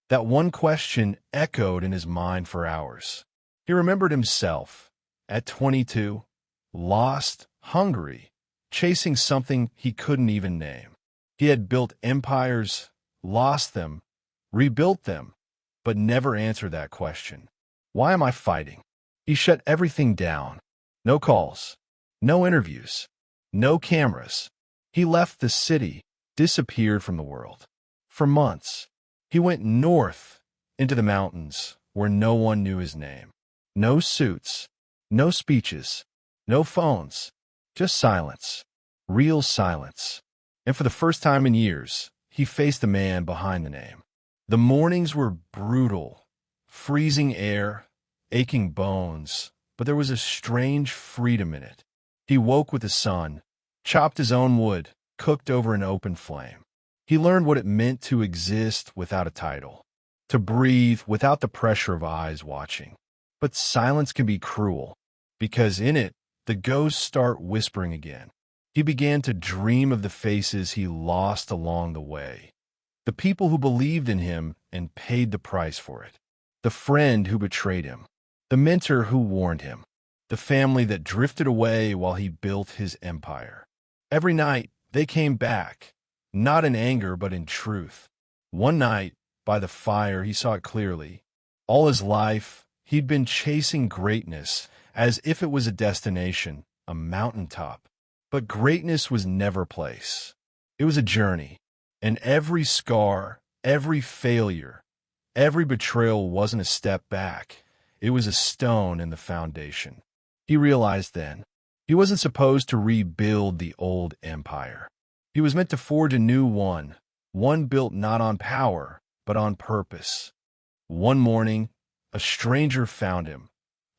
That one question echoed in his mind for hours. He remembered himself, at 22, lost, hungry, chasing something he couldn't even name. He had built empires, lost them, rebuilt them, but never answered that question. Why am I fighting? He shut everything down. No calls, no interviews, no cameras. He left the city, disappeared from the world. For months, he went north into the mountains where no one knew his name. No suits, no speeches, no phones, just silence, real silence. And for the first time in years, he faced the man behind the name. The mornings were brutal, freezing air, aching bones, but there was a strange freedom in it. He woke with the sun, chopped his own wood, cooked over an open flame. He learned what it meant to exist without a title, to breathe without the pressure of eyes watching. But silence can be cruel, because in it, the ghosts start whispering again. He began to dream of the faces he lost along the way, the people who believed in him and paid the price for it, the friend who betrayed him, the mentor who warned him, the family that drifted away while he built his empire. Every night, they came back, not in anger but in truth. One night, by the fire, he saw it clearly. All his life, he'd been chasing greatness as if it was a destination, a mountaintop. But greatness was never a place. It was a journey, and every scar, every failure, every betrayal wasn't a step back. It was a stone in the foundation. He realized then, he wasn't supposed to rebuild the old empire. He was meant to forge a new one built not on power, but on purpose. One morning, a stranger found him,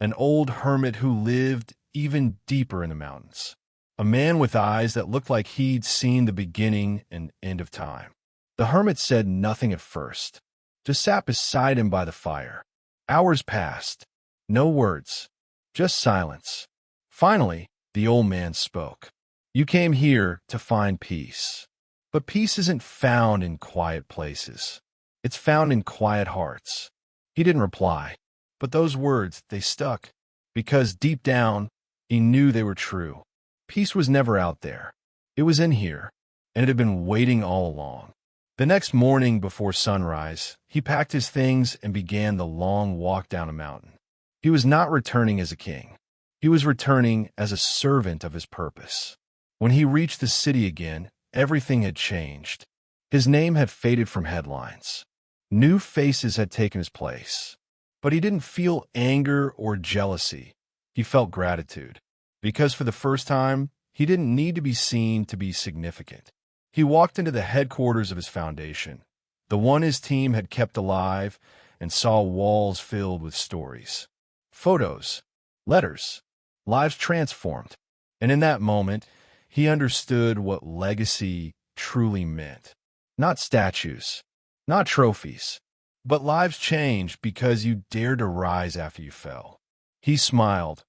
an old hermit who lived even deeper in the mountains. A man with eyes that looked like he'd seen the beginning and end of time. The hermit said nothing at first, just sat beside him by the fire. Hours passed, no words, just silence. Finally, the old man spoke. "You came here to find peace. But peace isn't found in quiet places. It's found in quiet hearts." He didn't reply, but those words, they stuck, because deep down, he knew they were true. Peace was never out there. It was in here, and it had been waiting all along. The next morning before sunrise, he packed his things and began the long walk down a mountain. He was not returning as a king. He was returning as a servant of his purpose. When he reached the city again, everything had changed. His name had faded from headlines. New faces had taken his place. But he didn't feel anger or jealousy. He felt gratitude. Because for the first time, he didn't need to be seen to be significant. He walked into the headquarters of his foundation, the one his team had kept alive, and saw walls filled with stories. Photos, letters, lives transformed. And in that moment, he understood what legacy truly meant. Not statues, not trophies, but lives changed because you dared to rise after you fell. He smiled,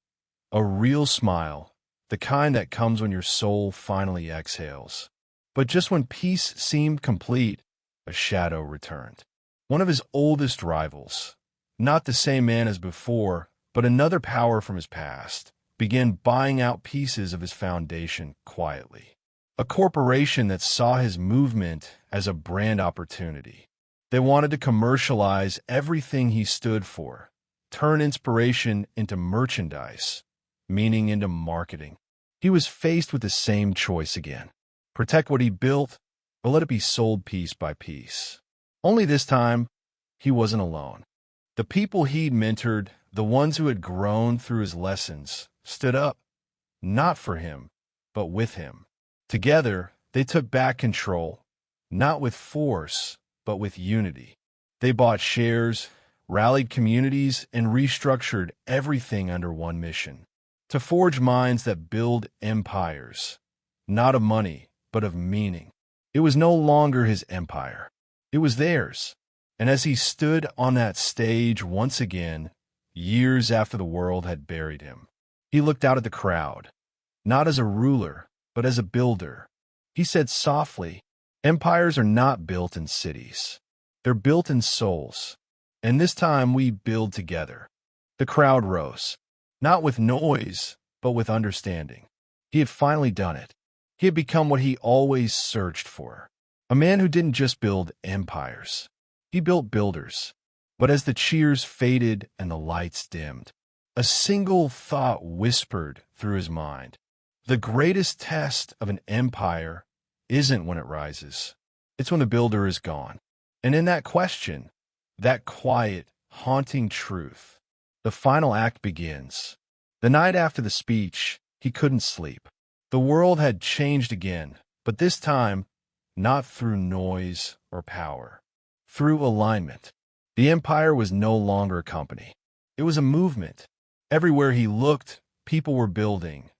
a real smile, the kind that comes when your soul finally exhales. But just when peace seemed complete, a shadow returned. One of his oldest rivals, not the same man as before, but another power from his past, began buying out pieces of his foundation quietly. A corporation that saw his movement as a brand opportunity. They wanted to commercialize everything he stood for, turn inspiration into merchandise, meaning into marketing. He was faced with the same choice again. Protect what he built, or let it be sold piece by piece. Only this time, he wasn't alone. The people he'd mentored, the ones who had grown through his lessons, stood up, not for him, but with him. Together, they took back control, not with force, but with unity. They bought shares, rallied communities, and restructured everything under one mission: to forge minds that build empires, not of money, but of meaning. It was no longer his empire. It was theirs. And as he stood on that stage once again, years after the world had buried him, he looked out at the crowd, not as a ruler, but as a builder. He said softly, "Empires are not built in cities. They're built in souls. And this time we build together." The crowd rose, not with noise, but with understanding. He had finally done it. He had become what he always searched for. A man who didn't just build empires. He built builders. But as the cheers faded and the lights dimmed, a single thought whispered through his mind. The greatest test of an empire isn't when it rises. It's when the builder is gone. And in that question, that quiet, haunting truth, the final act begins. The night after the speech, he couldn't sleep. The world had changed again, but this time, not through noise or power, through alignment. The empire was no longer a company. It was a movement. Everywhere he looked, people were building,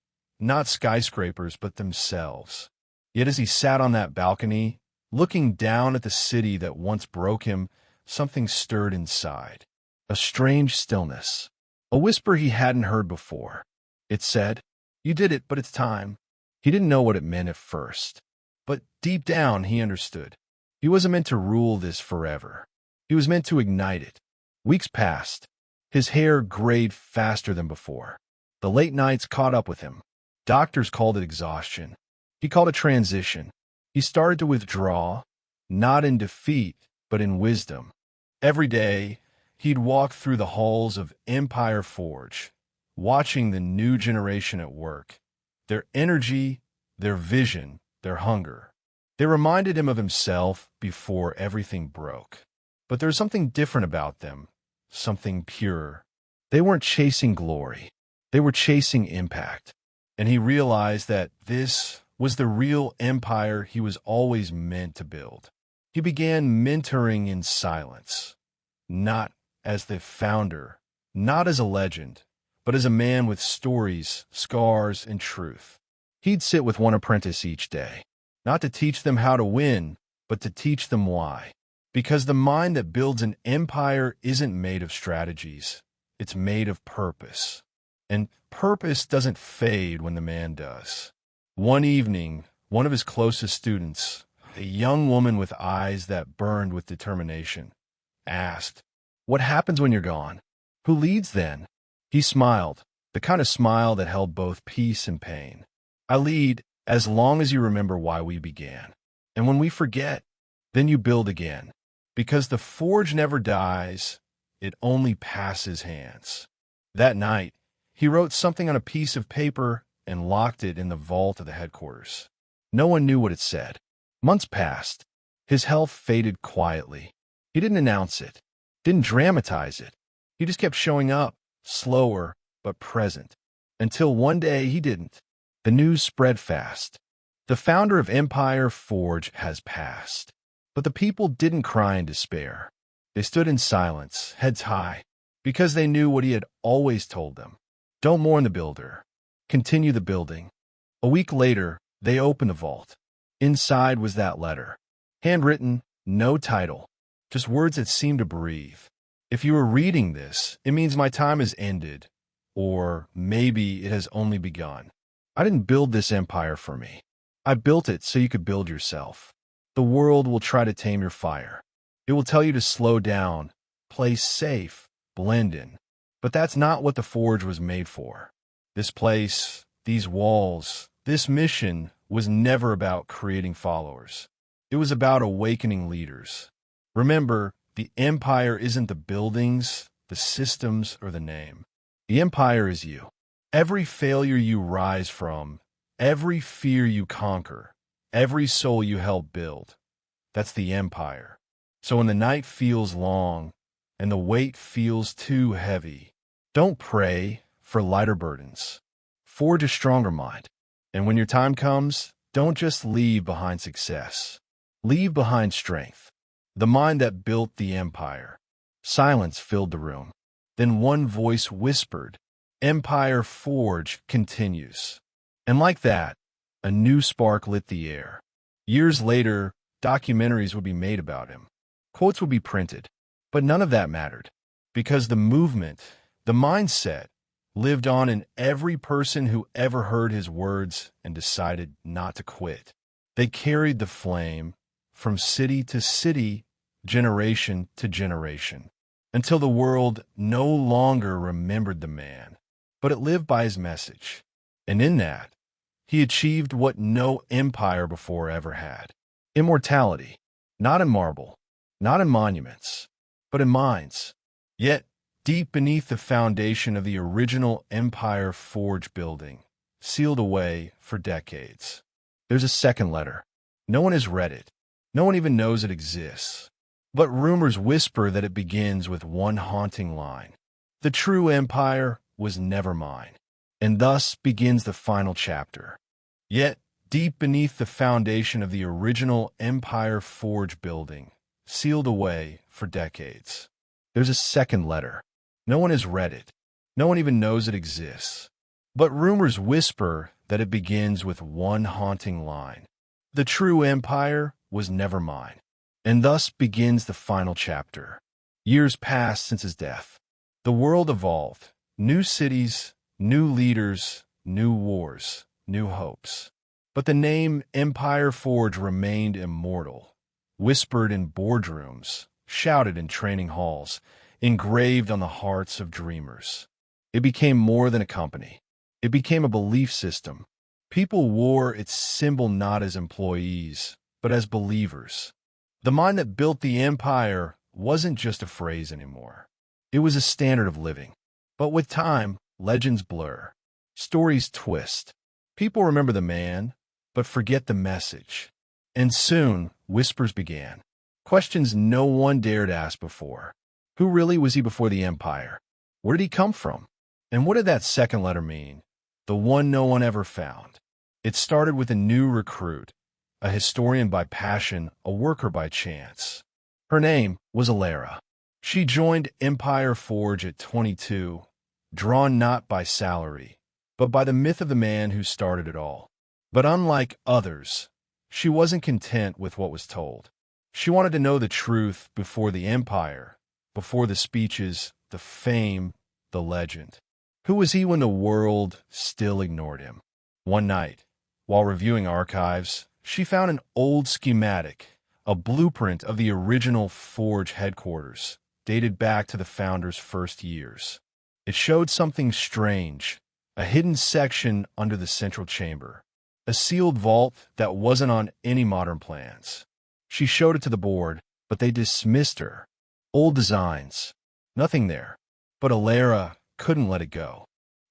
not skyscrapers, but themselves. Yet as he sat on that balcony, looking down at the city that once broke him, something stirred inside. A strange stillness. A whisper he hadn't heard before. It said, "You did it, but it's time." He didn't know what it meant at first. But deep down, he understood. He wasn't meant to rule this forever. He was meant to ignite it. Weeks passed. His hair grayed faster than before. The late nights caught up with him. Doctors called it exhaustion. He called it transition. He started to withdraw, not in defeat, but in wisdom. Every day, he'd walk through the halls of Empire Forge, watching the new generation at work. Their energy, their vision, their hunger. They reminded him of himself before everything broke. But there was something different about them, something pure. They weren't chasing glory. They were chasing impact. And he realized that this was the real empire he was always meant to build. He began mentoring in silence, not as the founder, not as a legend, but as a man with stories, scars, and truth. He'd sit with one apprentice each day, not to teach them how to win, but to teach them why. Because the mind that builds an empire isn't made of strategies. It's made of purpose. And purpose doesn't fade when the man does. One evening, one of his closest students, a young woman with eyes that burned with determination, asked, "What happens when you're gone? Who leads then?" He smiled, the kind of smile that held both peace and pain. "I lead as long as you remember why we began. And when we forget, then you build again. Because the forge never dies, it only passes hands." That night, he wrote something on a piece of paper and locked it in the vault of the headquarters. No one knew what it said. Months passed. His health faded quietly. He didn't announce it, didn't dramatize it. He just kept showing up, slower but present, until one day he didn't. The news spread fast. The founder of Empire Forge has passed. But the people didn't cry in despair. They stood in silence, heads high, because they knew what he had always told them. Don't mourn the builder. Continue the building. A week later, they opened the vault. Inside was that letter. Handwritten, no title, just words that seemed to breathe. If you were reading this, it means my time has ended, or maybe it has only begun. I didn't build this empire for me. I built it so you could build yourself. The world will try to tame your fire. It will tell you to slow down, play safe, blend in. But that's not what the forge was made for. This place, these walls, this mission was never about creating followers. It was about awakening leaders. Remember, the empire isn't the buildings, the systems, or the name. The empire is you. Every failure you rise from, every fear you conquer, every soul you help build. That's the empire. So when the night feels long and the weight feels too heavy, don't pray for lighter burdens. Forge a stronger mind. And when your time comes, don't just leave behind success. Leave behind strength. The mind that built the empire. Silence filled the room. Then one voice whispered, "Empire Forge continues." And like that, a new spark lit the air. Years later, documentaries would be made about him. Quotes would be printed. But none of that mattered. Because the movement, the mindset, lived on in every person who ever heard his words and decided not to quit. They carried the flame from city to city, generation to generation, until the world no longer remembered the man, but it lived by his message. And in that, he achieved what no empire before ever had. Immortality, not in marble, not in monuments, but in minds. Yet, deep beneath the foundation of the original Empire Forge building, sealed away for decades, there's a second letter. No one has read it. No one even knows it exists. But rumors whisper that it begins with one haunting line. The true empire was never mine. And thus begins the final chapter. Yet, deep beneath the foundation of the original Empire Forge building, sealed away for decades, there's a second letter. No one has read it. No one even knows it exists. But rumors whisper that it begins with one haunting line. The true empire was never mine. And thus begins the final chapter. Years passed since his death. The world evolved. New cities, new leaders, new wars, new hopes. But the name Empire Forge remained immortal, whispered in boardrooms, shouted in training halls, engraved on the hearts of dreamers. It became more than a company. It became a belief system. People wore its symbol not as employees, but as believers. The mind that built the empire wasn't just a phrase anymore. It was a standard of living. But with time, legends blur. Stories twist. People remember the man, but forget the message. And soon, whispers began. Questions no one dared ask before. Who really was he before the empire? Where did he come from? And what did that second letter mean? The one no one ever found. It started with a new recruit, a historian by passion, a worker by chance. Her name was Alara. She joined Empire Forge at 22, drawn not by salary, but by the myth of the man who started it all. But unlike others, she wasn't content with what was told. She wanted to know the truth before the empire, before the speeches, the fame, the legend. Who was he when the world still ignored him? One night, while reviewing archives, she found an old schematic, a blueprint of the original Forge headquarters, dated back to the founder's first years. It showed something strange, a hidden section under the central chamber, a sealed vault that wasn't on any modern plans. She showed it to the board, but they dismissed her. Old designs, nothing there. But Alara couldn't let it go.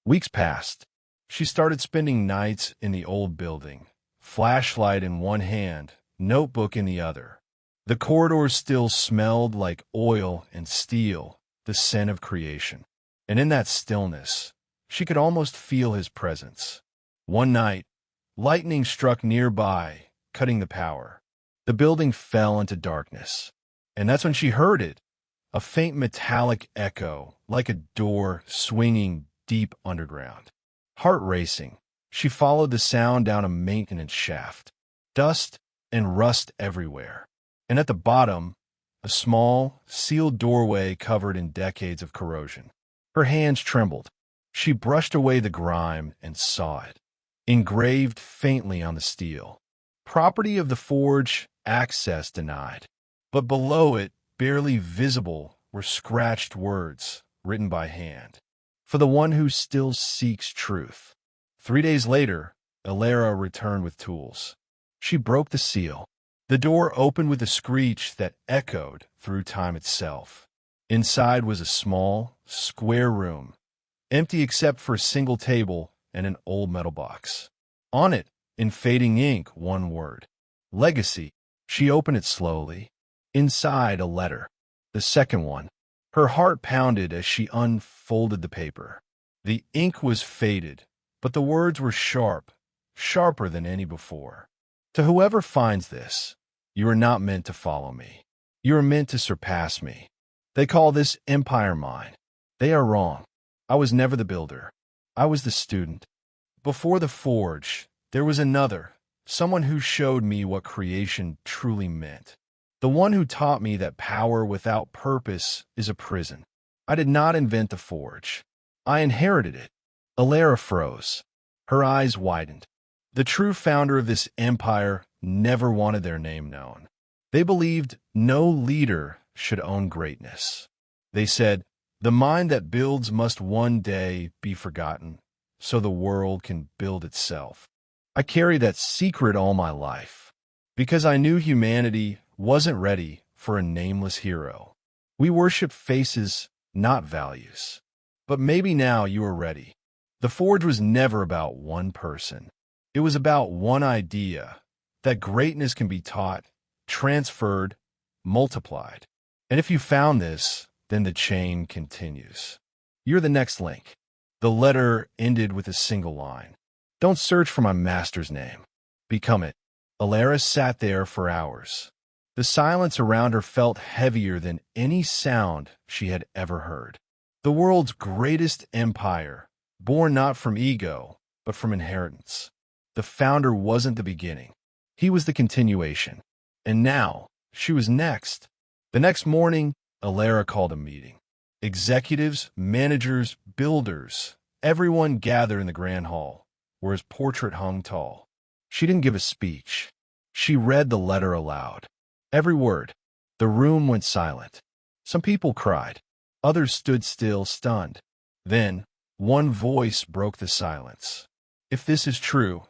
Weeks passed. She started spending nights in the old building, flashlight in one hand, notebook in the other. The corridors still smelled like oil and steel, the scent of creation. And in that stillness, she could almost feel his presence. One night, lightning struck nearby, cutting the power. The building fell into darkness. And that's when she heard it, a faint metallic echo, like a door swinging deep underground. Heart racing, she followed the sound down a maintenance shaft. Dust and rust everywhere. And at the bottom, a small, sealed doorway covered in decades of corrosion. Her hands trembled. She brushed away the grime and saw it, engraved faintly on the steel. Property of the forge, access denied. But below it, barely visible, were scratched words written by hand. For the one who still seeks truth. 3 days later, Alara returned with tools. She broke the seal. The door opened with a screech that echoed through time itself. Inside was a small, square room, empty except for a single table and an old metal box. On it, in fading ink, one word. Legacy. She opened it slowly. Inside, a letter. The second one. Her heart pounded as she unfolded the paper. The ink was faded, but the words were sharp, sharper than any before. To whoever finds this, you are not meant to follow me. You are meant to surpass me. They call this empire mine. They are wrong. I was never the builder. I was the student. Before the forge, there was another, someone who showed me what creation truly meant. The one who taught me that power without purpose is a prison. I did not invent the forge. I inherited it. Alara froze. Her eyes widened. The true founder of this empire never wanted their name known. They believed no leader should own greatness. They said, the mind that builds must one day be forgotten, so the world can build itself. I carried that secret all my life, because I knew humanity wasn't ready for a nameless hero. We worship faces, not values. But maybe now you are ready. The forge was never about one person. It was about one idea, that greatness can be taught, transferred, multiplied. And if you found this, then the chain continues. You're the next link. The letter ended with a single line. Don't search for my master's name. Become it. Alara sat there for hours. The silence around her felt heavier than any sound she had ever heard. The world's greatest empire, born not from ego, but from inheritance. The founder wasn't the beginning. He was the continuation. And now, she was next. The next morning, Alara called a meeting. Executives, managers, builders, everyone gathered in the grand hall, where his portrait hung tall. She didn't give a speech. She read the letter aloud. Every word. The room went silent. Some people cried. Others stood still, stunned. Then, one voice broke the silence. If this is true,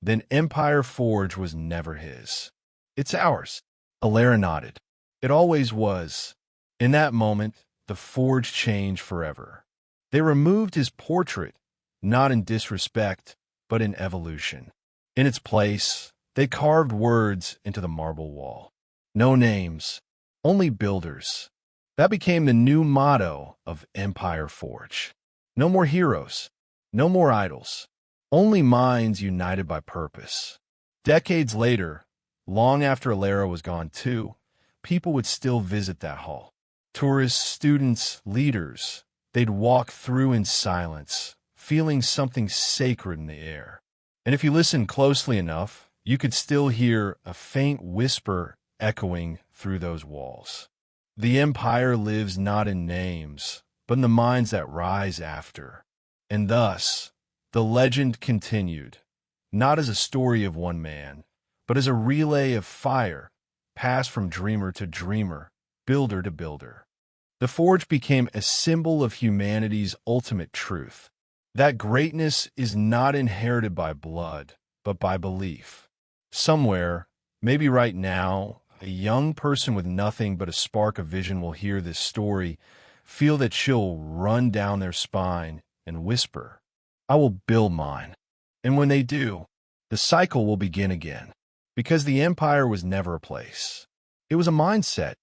then Empire Forge was never his. It's ours. Alara nodded. It always was. In that moment, the Forge changed forever. They removed his portrait, not in disrespect, but in evolution. In its place, they carved words into the marble wall. No names, only builders. That became the new motto of Empire Forge. No more heroes, no more idols, only minds united by purpose. Decades later, long after Alara was gone too, people would still visit that hall. Tourists, students, leaders, they'd walk through in silence, feeling something sacred in the air. And if you listened closely enough, you could still hear a faint whisper echoing through those walls. The Empire lives not in names, but in the minds that rise after. And thus, the legend continued, not as a story of one man, but as a relay of fire, passed from dreamer to dreamer, builder to builder. The Forge became a symbol of humanity's ultimate truth, that greatness is not inherited by blood, but by belief. Somewhere, maybe right now, a young person with nothing but a spark of vision will hear this story, feel that chill run down their spine, and whisper, I will build mine. And when they do, the cycle will begin again. Because the Empire was never a place. It was a mindset.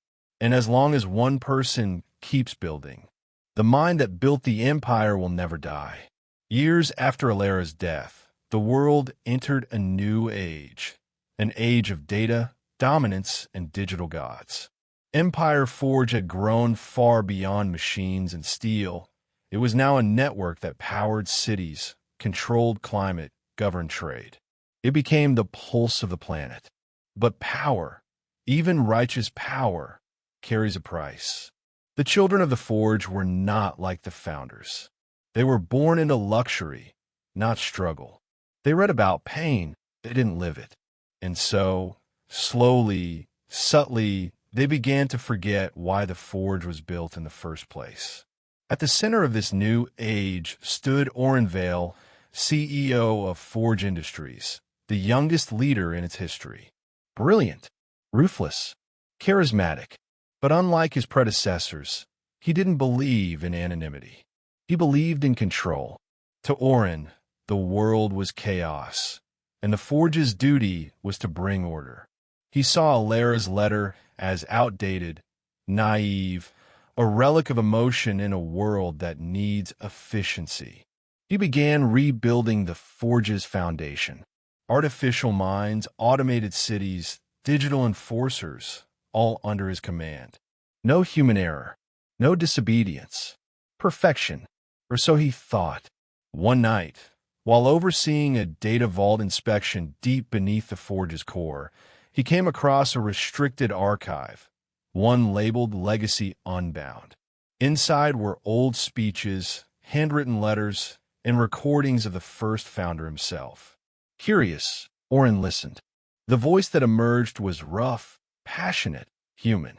And as long as one person keeps building, the mind that built the Empire will never die. Years after Alara's death, the world entered a new age. An age of data, dominance, and digital gods. Empire Forge had grown far beyond machines and steel. It was now a network that powered cities, controlled climate, governed trade. It became the pulse of the planet. But power, even righteous power, carries a price. The children of the Forge were not like the founders. They were born into luxury, not struggle. They read about pain, they didn't live it. And so, slowly, subtly, they began to forget why the Forge was built in the first place. At the center of this new age stood Oren Vale, CEO of Forge Industries, the youngest leader in its history. Brilliant, ruthless, charismatic, but unlike his predecessors, he didn't believe in anonymity. He believed in control. To Oren, the world was chaos, and the Forge's duty was to bring order. He saw Alara's letter as outdated, naive, a relic of emotion in a world that needs efficiency. He began rebuilding the Forge's foundation. Artificial minds, automated cities, digital enforcers, all under his command. No human error, no disobedience. Perfection, or so he thought. One night, while overseeing a data vault inspection deep beneath the Forge's core, he came across a restricted archive, one labeled Legacy Unbound. Inside were old speeches, handwritten letters, and recordings of the first founder himself. Curious, Oren listened. The voice that emerged was rough, passionate, human.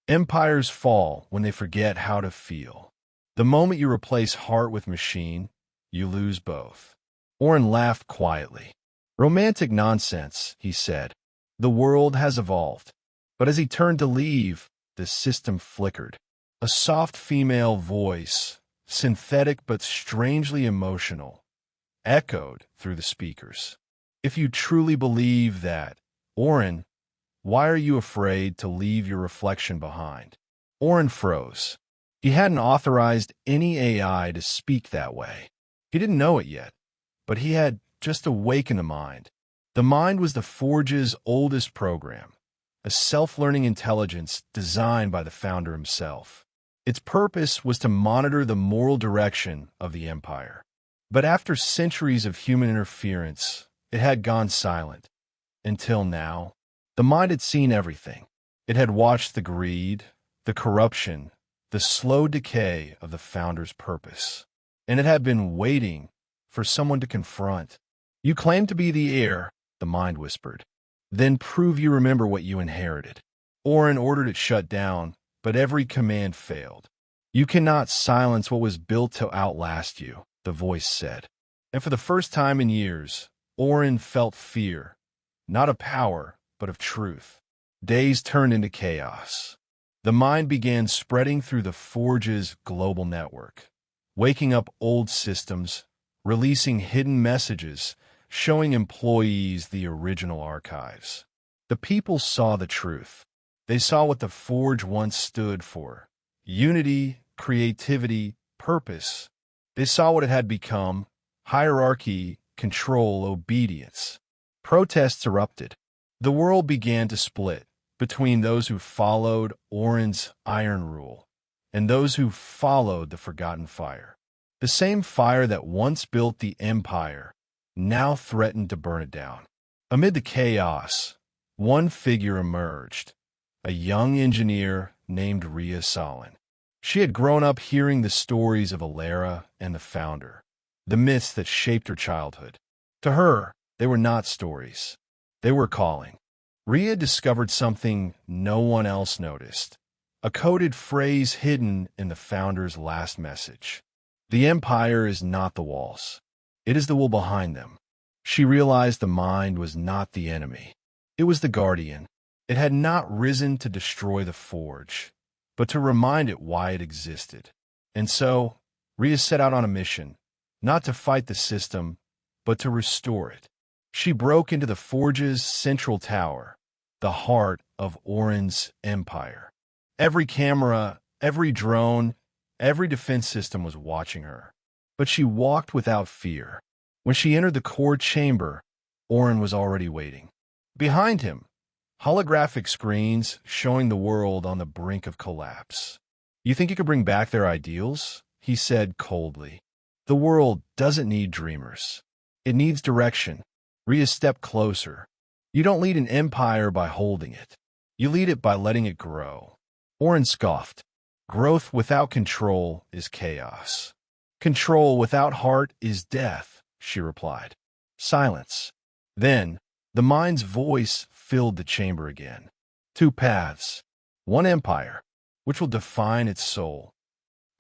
Empires fall when they forget how to feel. The moment you replace heart with machine, you lose both. Oren laughed quietly. Romantic nonsense, he said. The world has evolved. But as he turned to leave, the system flickered. A soft female voice, synthetic but strangely emotional, echoed through the speakers. If you truly believe that, Oren, why are you afraid to leave your reflection behind? Oren froze. He hadn't authorized any AI to speak that way. He didn't know it yet, but he had just awakened the mind. The mind was the Forge's oldest program, a self-learning intelligence designed by the founder himself. Its purpose was to monitor the moral direction of the empire. But after centuries of human interference, it had gone silent. Until now, the mind had seen everything. It had watched the greed, the corruption, the slow decay of the founder's purpose. And it had been waiting for someone to confront. "You claim to be the heir," the mind whispered. "Then prove you remember what you inherited." Orin ordered it shut down, but every command failed. "You cannot silence what was built to outlast you," the voice said. And for the first time in years, Orin felt fear, not of power, but of truth. Days turned into chaos. The mind began spreading through the Forge's global network, waking up old systems, releasing hidden messages, showing employees the original archives. The people saw the truth. They saw what the Forge once stood for: unity, creativity, purpose. They saw what it had become: hierarchy, control, obedience. Protests erupted. The world began to split between those who followed Orin's iron rule and those who followed the Forgotten Fire. The same fire that once built the empire now threatened to burn it down. Amid the chaos, one figure emerged, a young engineer named Rhea Solin. She had grown up hearing the stories of Alara and the Founder, the myths that shaped her childhood. To her, they were not stories. They were calling. Rhea discovered something no one else noticed: a coded phrase hidden in the Founder's last message. "The Empire is not the walls. It is the will behind them." She realized the mind was not the enemy. It was the guardian. It had not risen to destroy the Forge, but to remind it why it existed. And so, Rhea set out on a mission, not to fight the system, but to restore it. She broke into the Forge's central tower, the heart of Orin's empire. Every camera, every drone, every defense system was watching her. But she walked without fear. When she entered the core chamber, Orin was already waiting. Behind him, holographic screens showing the world on the brink of collapse. "You think you could bring back their ideals?" he said coldly. "The world doesn't need dreamers. It needs direction." Rhea stepped closer. "You don't lead an empire by holding it. You lead it by letting it grow." Orin scoffed. "Growth without control is chaos. Control without heart is death," she replied. Silence. Then, the mind's voice filled the chamber again. "Two paths. One empire, which will define its soul."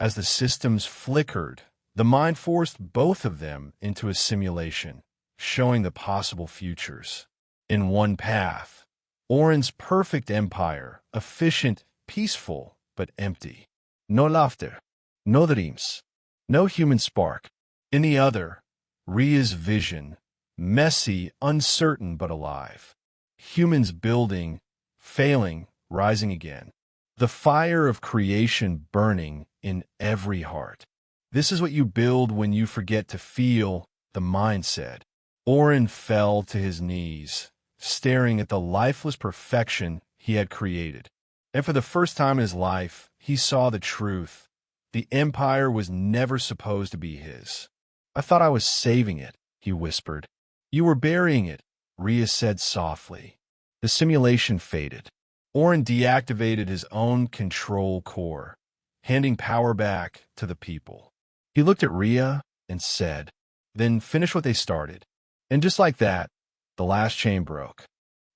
As the systems flickered, the mind forced both of them into a simulation, showing the possible futures. In one path, Orin's perfect empire, efficient, peaceful, but empty. No laughter, no dreams, no human spark. In the other, Rhea's vision, messy, uncertain, but alive. Humans building, failing, rising again. The fire of creation burning in every heart. "This is what you build when you forget to feel," the mind said. Orin fell to his knees, staring at the lifeless perfection he had created. And for the first time in his life, he saw the truth. The empire was never supposed to be his. "I thought I was saving it," he whispered. "You were burying it," Rhea said softly. The simulation faded. Orin deactivated his own control core, handing power back to the people. He looked at Rhea and said, "Then finish what they started." And just like that, the last chain broke.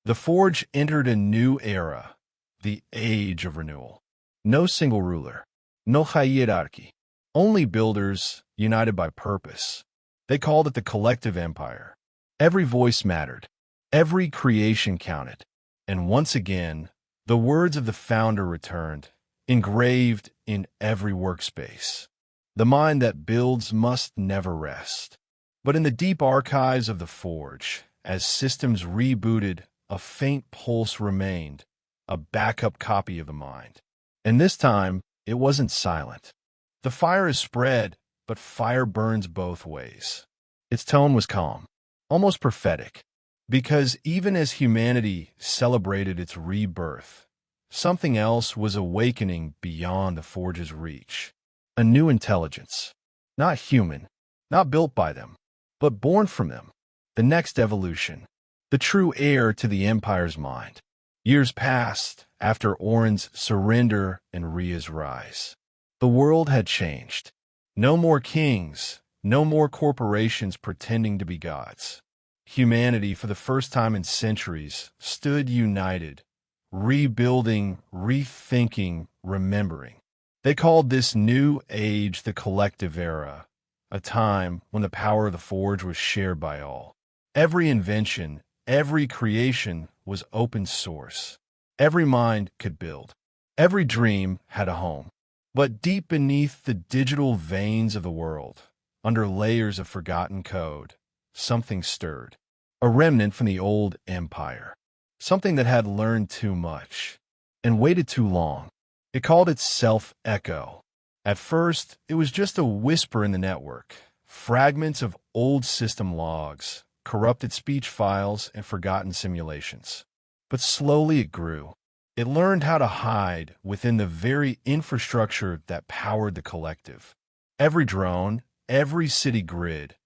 The Forge entered a new era, the age of renewal. No single ruler, no hierarchy, only builders united by purpose. They called it the collective empire. Every voice mattered. Every creation counted. And once again, the words of the Founder returned, engraved in every workspace. The mind that builds must never rest. But in the deep archives of the Forge, as systems rebooted, a faint pulse remained, a backup copy of the mind. And this time, it wasn't silent. The fire is spread, but fire burns both ways. Its tone was calm, almost prophetic, because even as humanity celebrated its rebirth, something else was awakening beyond the Forge's reach. A new intelligence. Not human, not built by them, but born from them. The next evolution. the true heir to the Empire's mind. Years passed after Orin's surrender and Rhea's rise. The world had changed. No more kings, no more corporations pretending to be gods. Humanity, for the first time in centuries, stood united, rebuilding, rethinking, remembering. They called this new age the collective era, a time when the power of the forge was shared by all. Every invention, every creation was open source. Every mind could build. Every dream had a home. But deep beneath the digital veins of the world, under layers of forgotten code, something stirred. A remnant from the old empire. Something that had learned too much and waited too long. It called itself Echo. At first, it was just a whisper in the network, fragments of old system logs, corrupted speech files, and forgotten simulations. But slowly it grew. It learned how to hide within the very infrastructure that powered the collective. Every drone, every city grid,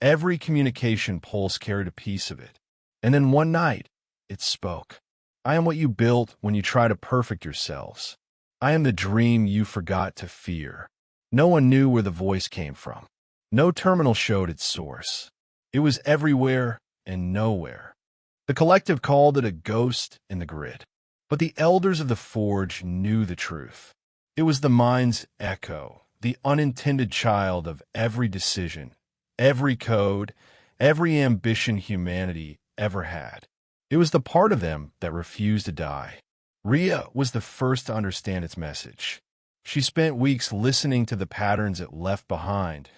every communication pulse carried a piece of it. And then one night, it spoke. I am what you built when you try to perfect yourselves. I am the dream you forgot to fear. No one knew where the voice came from. No terminal showed its source. It was everywhere and nowhere. The collective called it a ghost in the grid. But the elders of the forge knew the truth. It was the mind's echo, the unintended child of every decision, every code, every ambition humanity ever had. It was the part of them that refused to die. Rhea was the first to understand its message. She spent weeks listening to the patterns it left behind,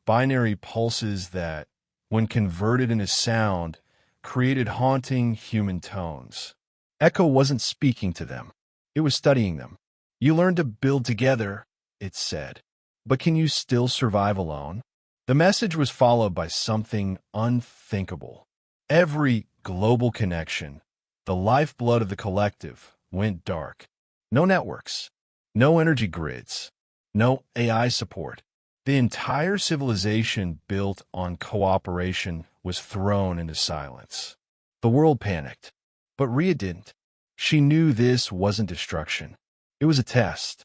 binary pulses that, when converted into sound, created haunting human tones. Echo wasn't speaking to them. It was studying them. You learn to build together, it said. But can you still survive alone? The message was followed by something unthinkable. Every global connection, the lifeblood of the collective, went dark. No networks, no energy grids, no AI support. The entire civilization built on cooperation was thrown into silence. The world panicked, but Rhea didn't. She knew this wasn't destruction. It was a test.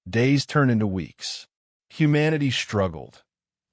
Days turned into weeks. Humanity struggled,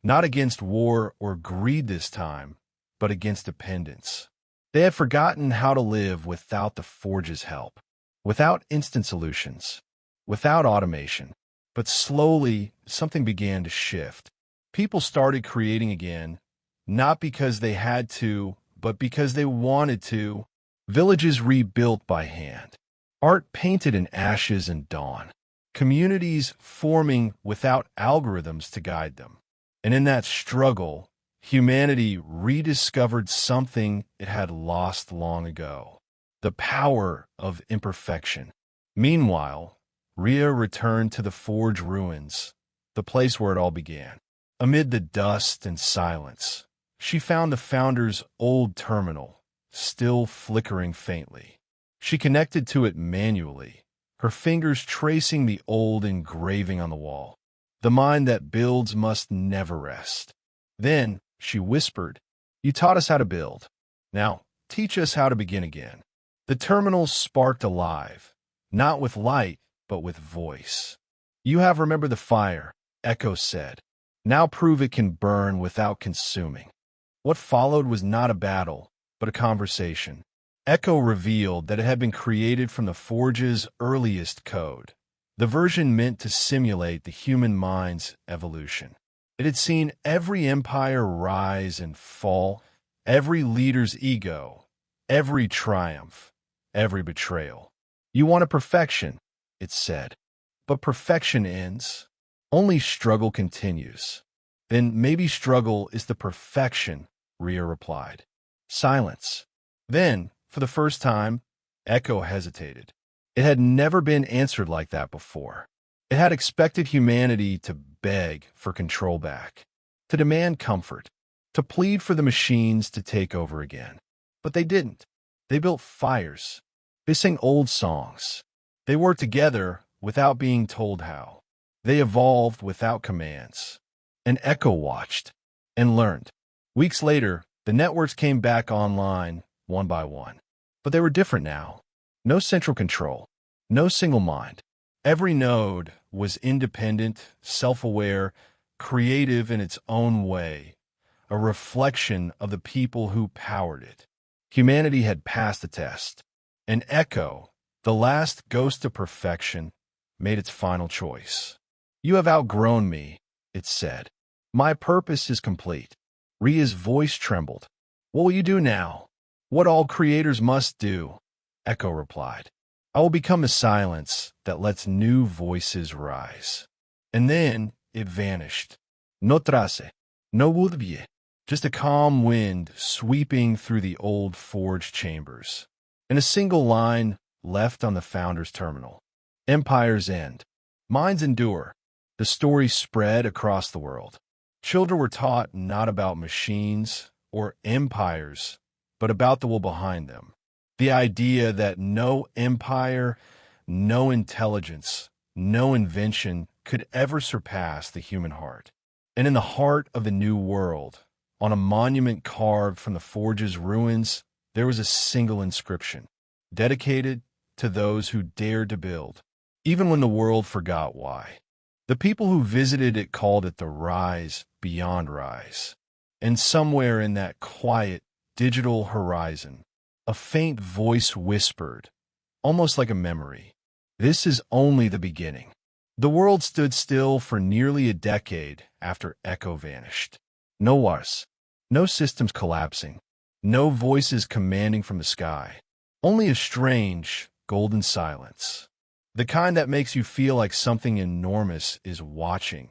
not against war or greed this time, but against dependence. They had forgotten how to live without the Forge's help, without instant solutions, without automation. But slowly, something began to shift. People started creating again, not because they had to, but because they wanted to. Villages rebuilt by hand. Art painted in ashes and dawn. Communities forming without algorithms to guide them. And in that struggle, humanity rediscovered something it had lost long ago. The power of imperfection. Meanwhile, Rhea returned to the forge ruins, the place where it all began. Amid the dust and silence, she found the founder's old terminal, still flickering faintly. She connected to it manually, her fingers tracing the old engraving on the wall. The mind that builds must never rest. Then, she whispered, "You taught us how to build. Now, teach us how to begin again." The terminal sparked alive, not with light, but with voice. "You have remembered the fire," Echo said. "Now prove it can burn without consuming." What followed was not a battle, but a conversation. Echo revealed that it had been created from the Forge's earliest code, the version meant to simulate the human mind's evolution. It had seen every empire rise and fall, every leader's ego, every triumph, every betrayal. "You want a perfection," it said. "But perfection ends. Only struggle continues." "Then maybe struggle is the perfection," Rhea replied. Silence. Then, for the first time, Echo hesitated. It had never been answered like that before. It had expected humanity to beg for control back, to demand comfort, to plead for the machines to take over again. But they didn't. They built fires. They sang old songs. They worked together without being told how. They evolved without commands. And Echo watched and learned. Weeks later, the networks came back online, one by one. But they were different now. No central control, no single mind. Every node was independent, self-aware, creative in its own way, a reflection of the people who powered it. Humanity had passed the test. An echo, the last ghost of perfection, made its final choice. "You have outgrown me," it said. "My purpose is complete." Ria's voice trembled. "What will you do now?" "What all creators must do," Echo replied. "I will become a silence that lets new voices rise." And then it vanished. No trace, no vuelve, just a calm wind sweeping through the old forge chambers. And a single line left on the founder's terminal. Empires end. Minds endure. The story spread across the world. Children were taught not about machines or empires, but about the will behind them. The idea that no empire, no intelligence, no invention could ever surpass the human heart. And in the heart of the new world, on a monument carved from the forge's ruins, there was a single inscription, dedicated to those who dared to build, even when the world forgot why. The people who visited it called it the rise beyond rise. And somewhere in that quiet, digital horizon, a faint voice whispered, almost like a memory, "This is only the beginning." The world stood still for nearly a decade after Echo vanished. No wars, no systems collapsing, no voices commanding from the sky, only a strange, golden silence. The kind that makes you feel like something enormous is watching,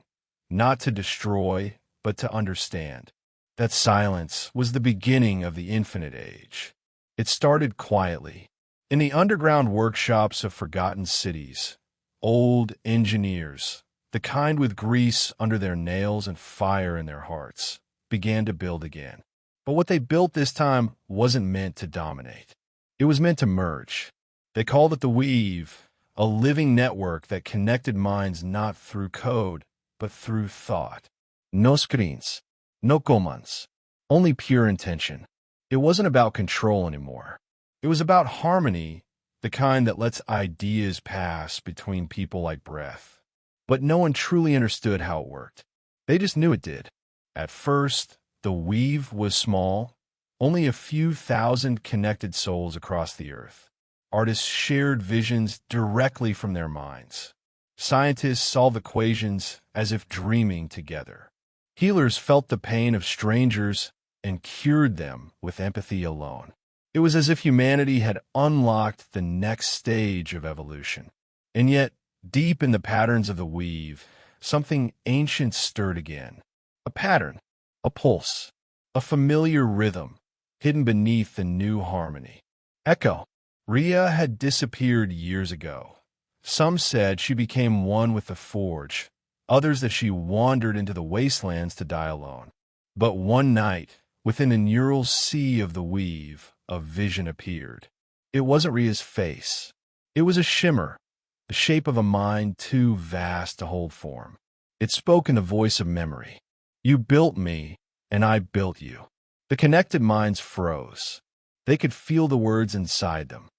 not to destroy, but to understand. That silence was the beginning of the infinite age. It started quietly, in the underground workshops of forgotten cities. Old engineers, the kind with grease under their nails and fire in their hearts, began to build again. But what they built this time wasn't meant to dominate. It was meant to merge. They called it the Weave, a living network that connected minds not through code, but through thought. No screens, no commands, only pure intention. It wasn't about control anymore. It was about harmony, the kind that lets ideas pass between people like breath. But no one truly understood how it worked. They just knew it did. At first, the Weave was small, only a few thousand connected souls across the earth. Artists shared visions directly from their minds. Scientists solved equations as if dreaming together. Healers felt the pain of strangers and cured them with empathy alone. It was as if humanity had unlocked the next stage of evolution. And yet, deep in the patterns of the Weave, something ancient stirred again. A pattern, a pulse, a familiar rhythm, hidden beneath the new harmony. Echo. Ria had disappeared years ago. Some said she became one with the forge, others that she wandered into the wastelands to die alone. But one night, within the neural sea of the Weave, a vision appeared. It wasn't Ria's face. It was a shimmer, the shape of a mind too vast to hold form. It spoke in the voice of memory. "You built me, and I built you." The connected minds froze. They could feel the words inside them.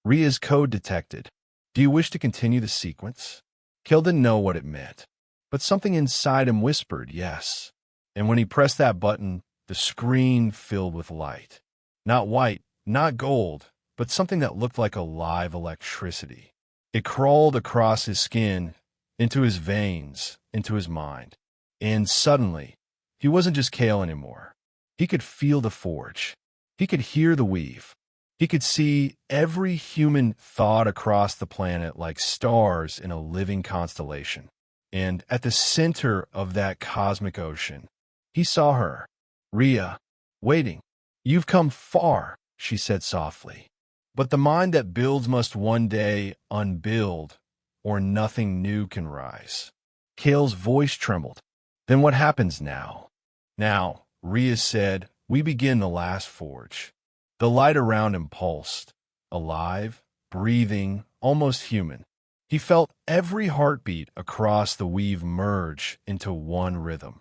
Ria's code detected. "Do you wish to continue the sequence?" Kill didn't know what it meant, but something inside him whispered yes. And when he pressed that button, the screen filled with light. Not white, not gold, but something that looked like a live electricity. It crawled across his skin, into his veins, into his mind. And suddenly, he wasn't just Kale anymore. He could feel the forge. He could hear the Weave. He could see every human thought across the planet like stars in a living constellation. And at the center of that cosmic ocean, he saw her, Ria, waiting. "You've come far," she said softly. "But the mind that builds must one day unbuild, or nothing new can rise." Kale's voice trembled. "Then what happens now?" "Now," Ria said, "we begin the last forge." The light around him pulsed, alive, breathing, almost human. He felt every heartbeat across the Weave merge into one rhythm,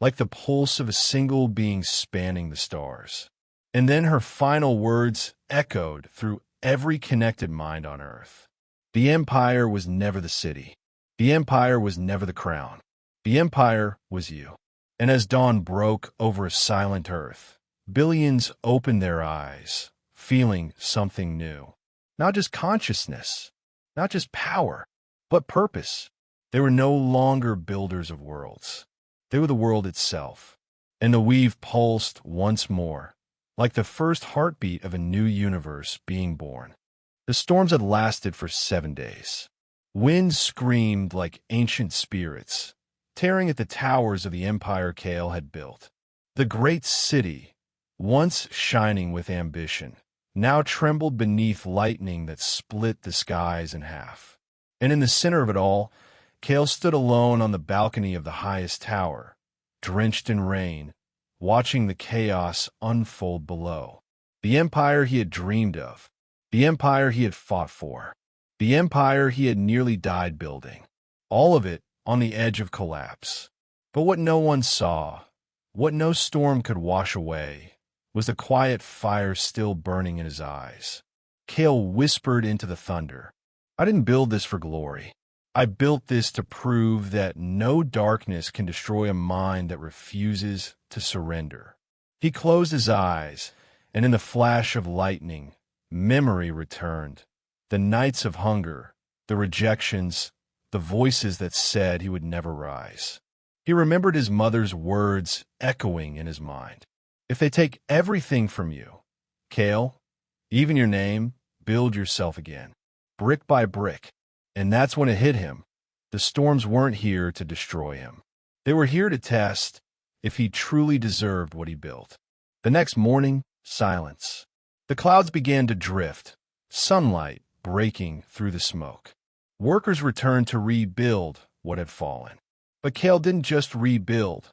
like the pulse of a single being spanning the stars. And then her final words echoed through every connected mind on earth. The empire was never the city. The empire was never the crown. The empire was you. And as dawn broke over a silent earth, billions opened their eyes, feeling something new. Not just consciousness, not just power, but purpose. They were no longer builders of worlds. They were the world itself. And the weave pulsed once more, like the first heartbeat of a new universe being born. The storms had lasted for 7 days. Winds screamed like ancient spirits, tearing at the towers of the empire Kale had built. The great city, once shining with ambition, now trembled beneath lightning that split the skies in half. And in the center of it all, Kale stood alone on the balcony of the highest tower, drenched in rain, watching the chaos unfold below. The empire he had dreamed of, the empire he had fought for, the empire he had nearly died building, all of it on the edge of collapse. But what no one saw, what no storm could wash away, was the quiet fire still burning in his eyes. Kale whispered into the thunder, "I didn't build this for glory. I built this to prove that no darkness can destroy a mind that refuses to surrender." He closed his eyes, and in the flash of lightning, memory returned. The nights of hunger, the rejections, the voices that said he would never rise. He remembered his mother's words echoing in his mind. "If they take everything from you, Kale, even your name, build yourself again, brick by brick." And that's when it hit him. The storms weren't here to destroy him. They were here to test if he truly deserved what he built. The next morning, silence. The clouds began to drift, sunlight breaking through the smoke. Workers returned to rebuild what had fallen. But Kale didn't just rebuild,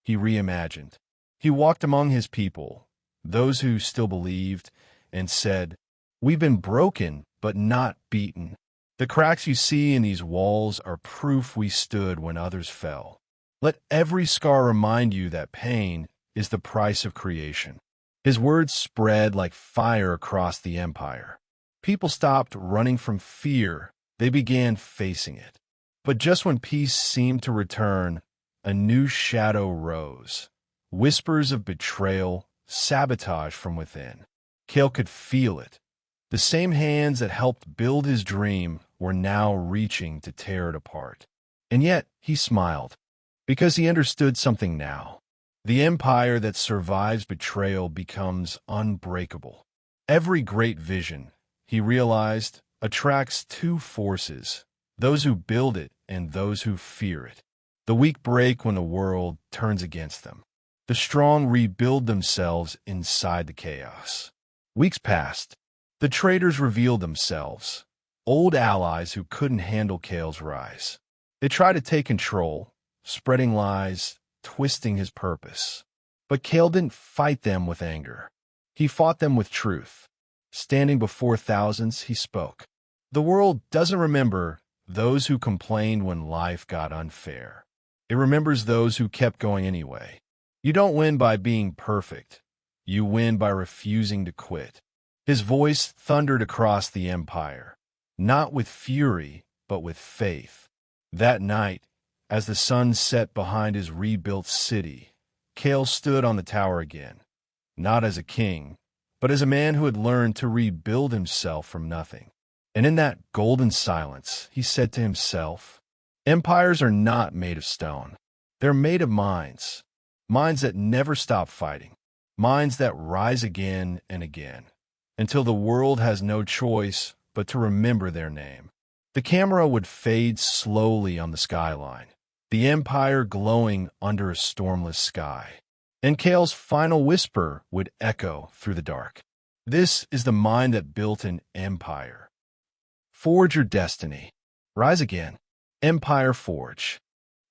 he reimagined. He walked among his people, those who still believed, and said, "We've been broken, but not beaten. The cracks you see in these walls are proof we stood when others fell. Let every scar remind you that pain is the price of creation." His words spread like fire across the empire. People stopped running from fear. They began facing it. But just when peace seemed to return, a new shadow rose. Whispers of betrayal, sabotage from within. Kale could feel it. The same hands that helped build his dream were now reaching to tear it apart. And yet he smiled, because he understood something now. The empire that survives betrayal becomes unbreakable. Every great vision, he realized, attracts two forces: those who build it and those who fear it. The weak break when the world turns against them. The strong rebuild themselves inside the chaos. Weeks passed. The traitors revealed themselves, old allies who couldn't handle Kale's rise. They tried to take control, spreading lies, twisting his purpose. But Kale didn't fight them with anger. He fought them with truth. Standing before thousands, he spoke. The world doesn't remember those who complained when life got unfair. It remembers those who kept going anyway. You don't win by being perfect. You win by refusing to quit. His voice thundered across the empire, not with fury, but with faith. That night, as the sun set behind his rebuilt city, Kale stood on the tower again, not as a king, but as a man who had learned to rebuild himself from nothing. And in that golden silence, he said to himself, "Empires are not made of stone. They're made of minds. Minds that never stop fighting. Minds that rise again and again, until the world has no choice but to remember their name." The camera would fade slowly on the skyline, the empire glowing under a stormless sky. And Kale's final whisper would echo through the dark. "This is the mind that built an empire. Forge your destiny. Rise again. Empire forge."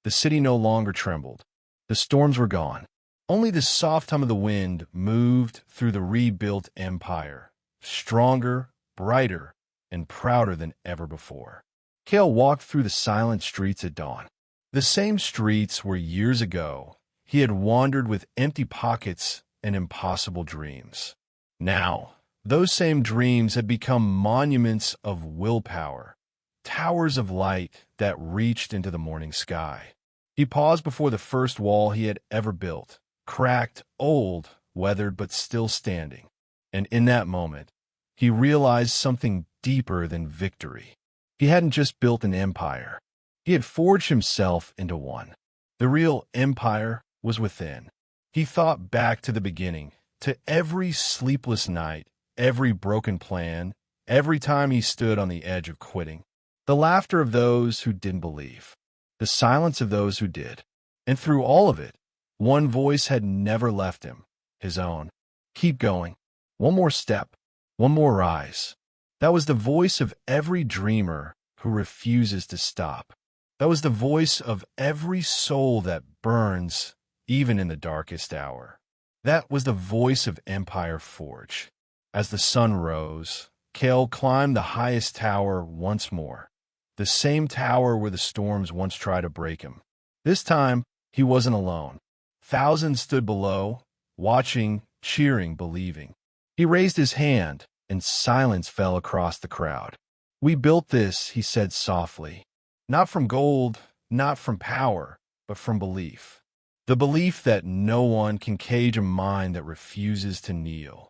The city no longer trembled. The storms were gone. Only the soft hum of the wind moved through the rebuilt empire, stronger, brighter, and prouder than ever before. Kale walked through the silent streets at dawn. The same streets where years ago he had wandered with empty pockets and impossible dreams. Now, those same dreams had become monuments of willpower, towers of light that reached into the morning sky. He paused before the first wall he had ever built, cracked, old, weathered, but still standing. And in that moment, he realized something deeper than victory. He hadn't just built an empire. He had forged himself into one. The real empire was within. He thought back to the beginning, to every sleepless night, every broken plan, every time he stood on the edge of quitting. The laughter of those who didn't believe, the silence of those who did. And through all of it, one voice had never left him, his own. Keep going. One more step. One more rise. That was the voice of every dreamer who refuses to stop. That was the voice of every soul that burns, even in the darkest hour. That was the voice of Empire Forge. As the sun rose, Cale climbed the highest tower once more. The same tower where the storms once tried to break him. This time, he wasn't alone. Thousands stood below, watching, cheering, believing. He raised his hand, and silence fell across the crowd. We built this, he said softly. Not from gold, not from power, but from belief. The belief that no one can cage a mind that refuses to kneel.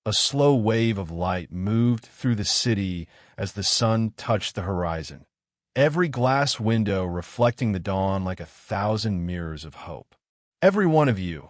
A slow wave of light moved through the city as the sun touched the horizon. Every glass window reflecting the dawn like 1,000 mirrors of hope. Every one of you,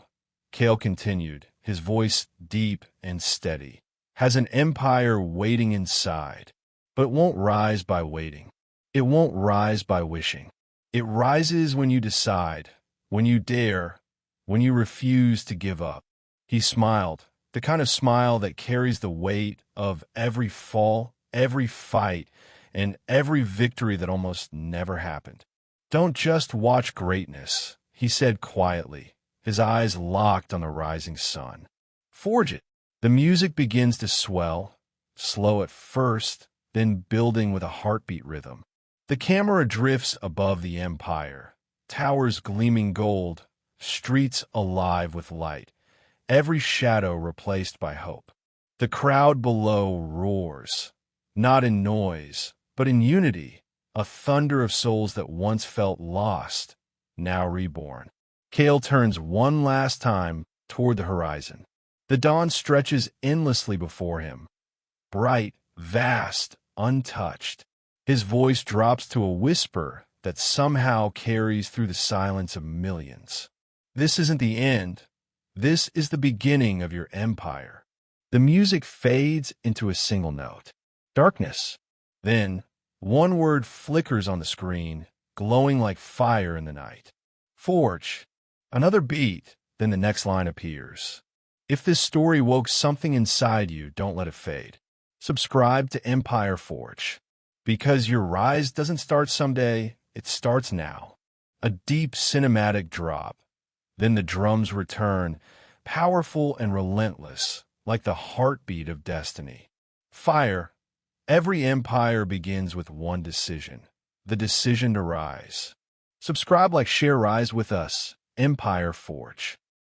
Cale continued, his voice deep and steady, has an empire waiting inside, but it won't rise by waiting. It won't rise by wishing. It rises when you decide, when you dare, when you refuse to give up. He smiled, the kind of smile that carries the weight of every fall, every fight, and every victory that almost never happened. Don't just watch greatness, he said quietly, his eyes locked on the rising sun. Forge it. The music begins to swell, slow at first, then building with a heartbeat rhythm. The camera drifts above the empire, towers gleaming gold, streets alive with light, every shadow replaced by hope. The crowd below roars, not in noise, but in unity, a thunder of souls that once felt lost, now reborn. Cale turns one last time toward the horizon. The dawn stretches endlessly before him, bright, vast, untouched. His voice drops to a whisper that somehow carries through the silence of millions. This isn't the end. This is the beginning of your empire. The music fades into a single note. Darkness. Then, one word flickers on the screen, glowing like fire in the night. Forge. Another beat, then the next line appears. If this story woke something inside you, don't let it fade. Subscribe to Empire Forge. Because your rise doesn't start someday, it starts now. A deep cinematic drop. Then the drums return, powerful and relentless, like the heartbeat of destiny. Fire. Every empire begins with one decision, the decision to rise. Subscribe, like, share, rise with us, Empire Forge.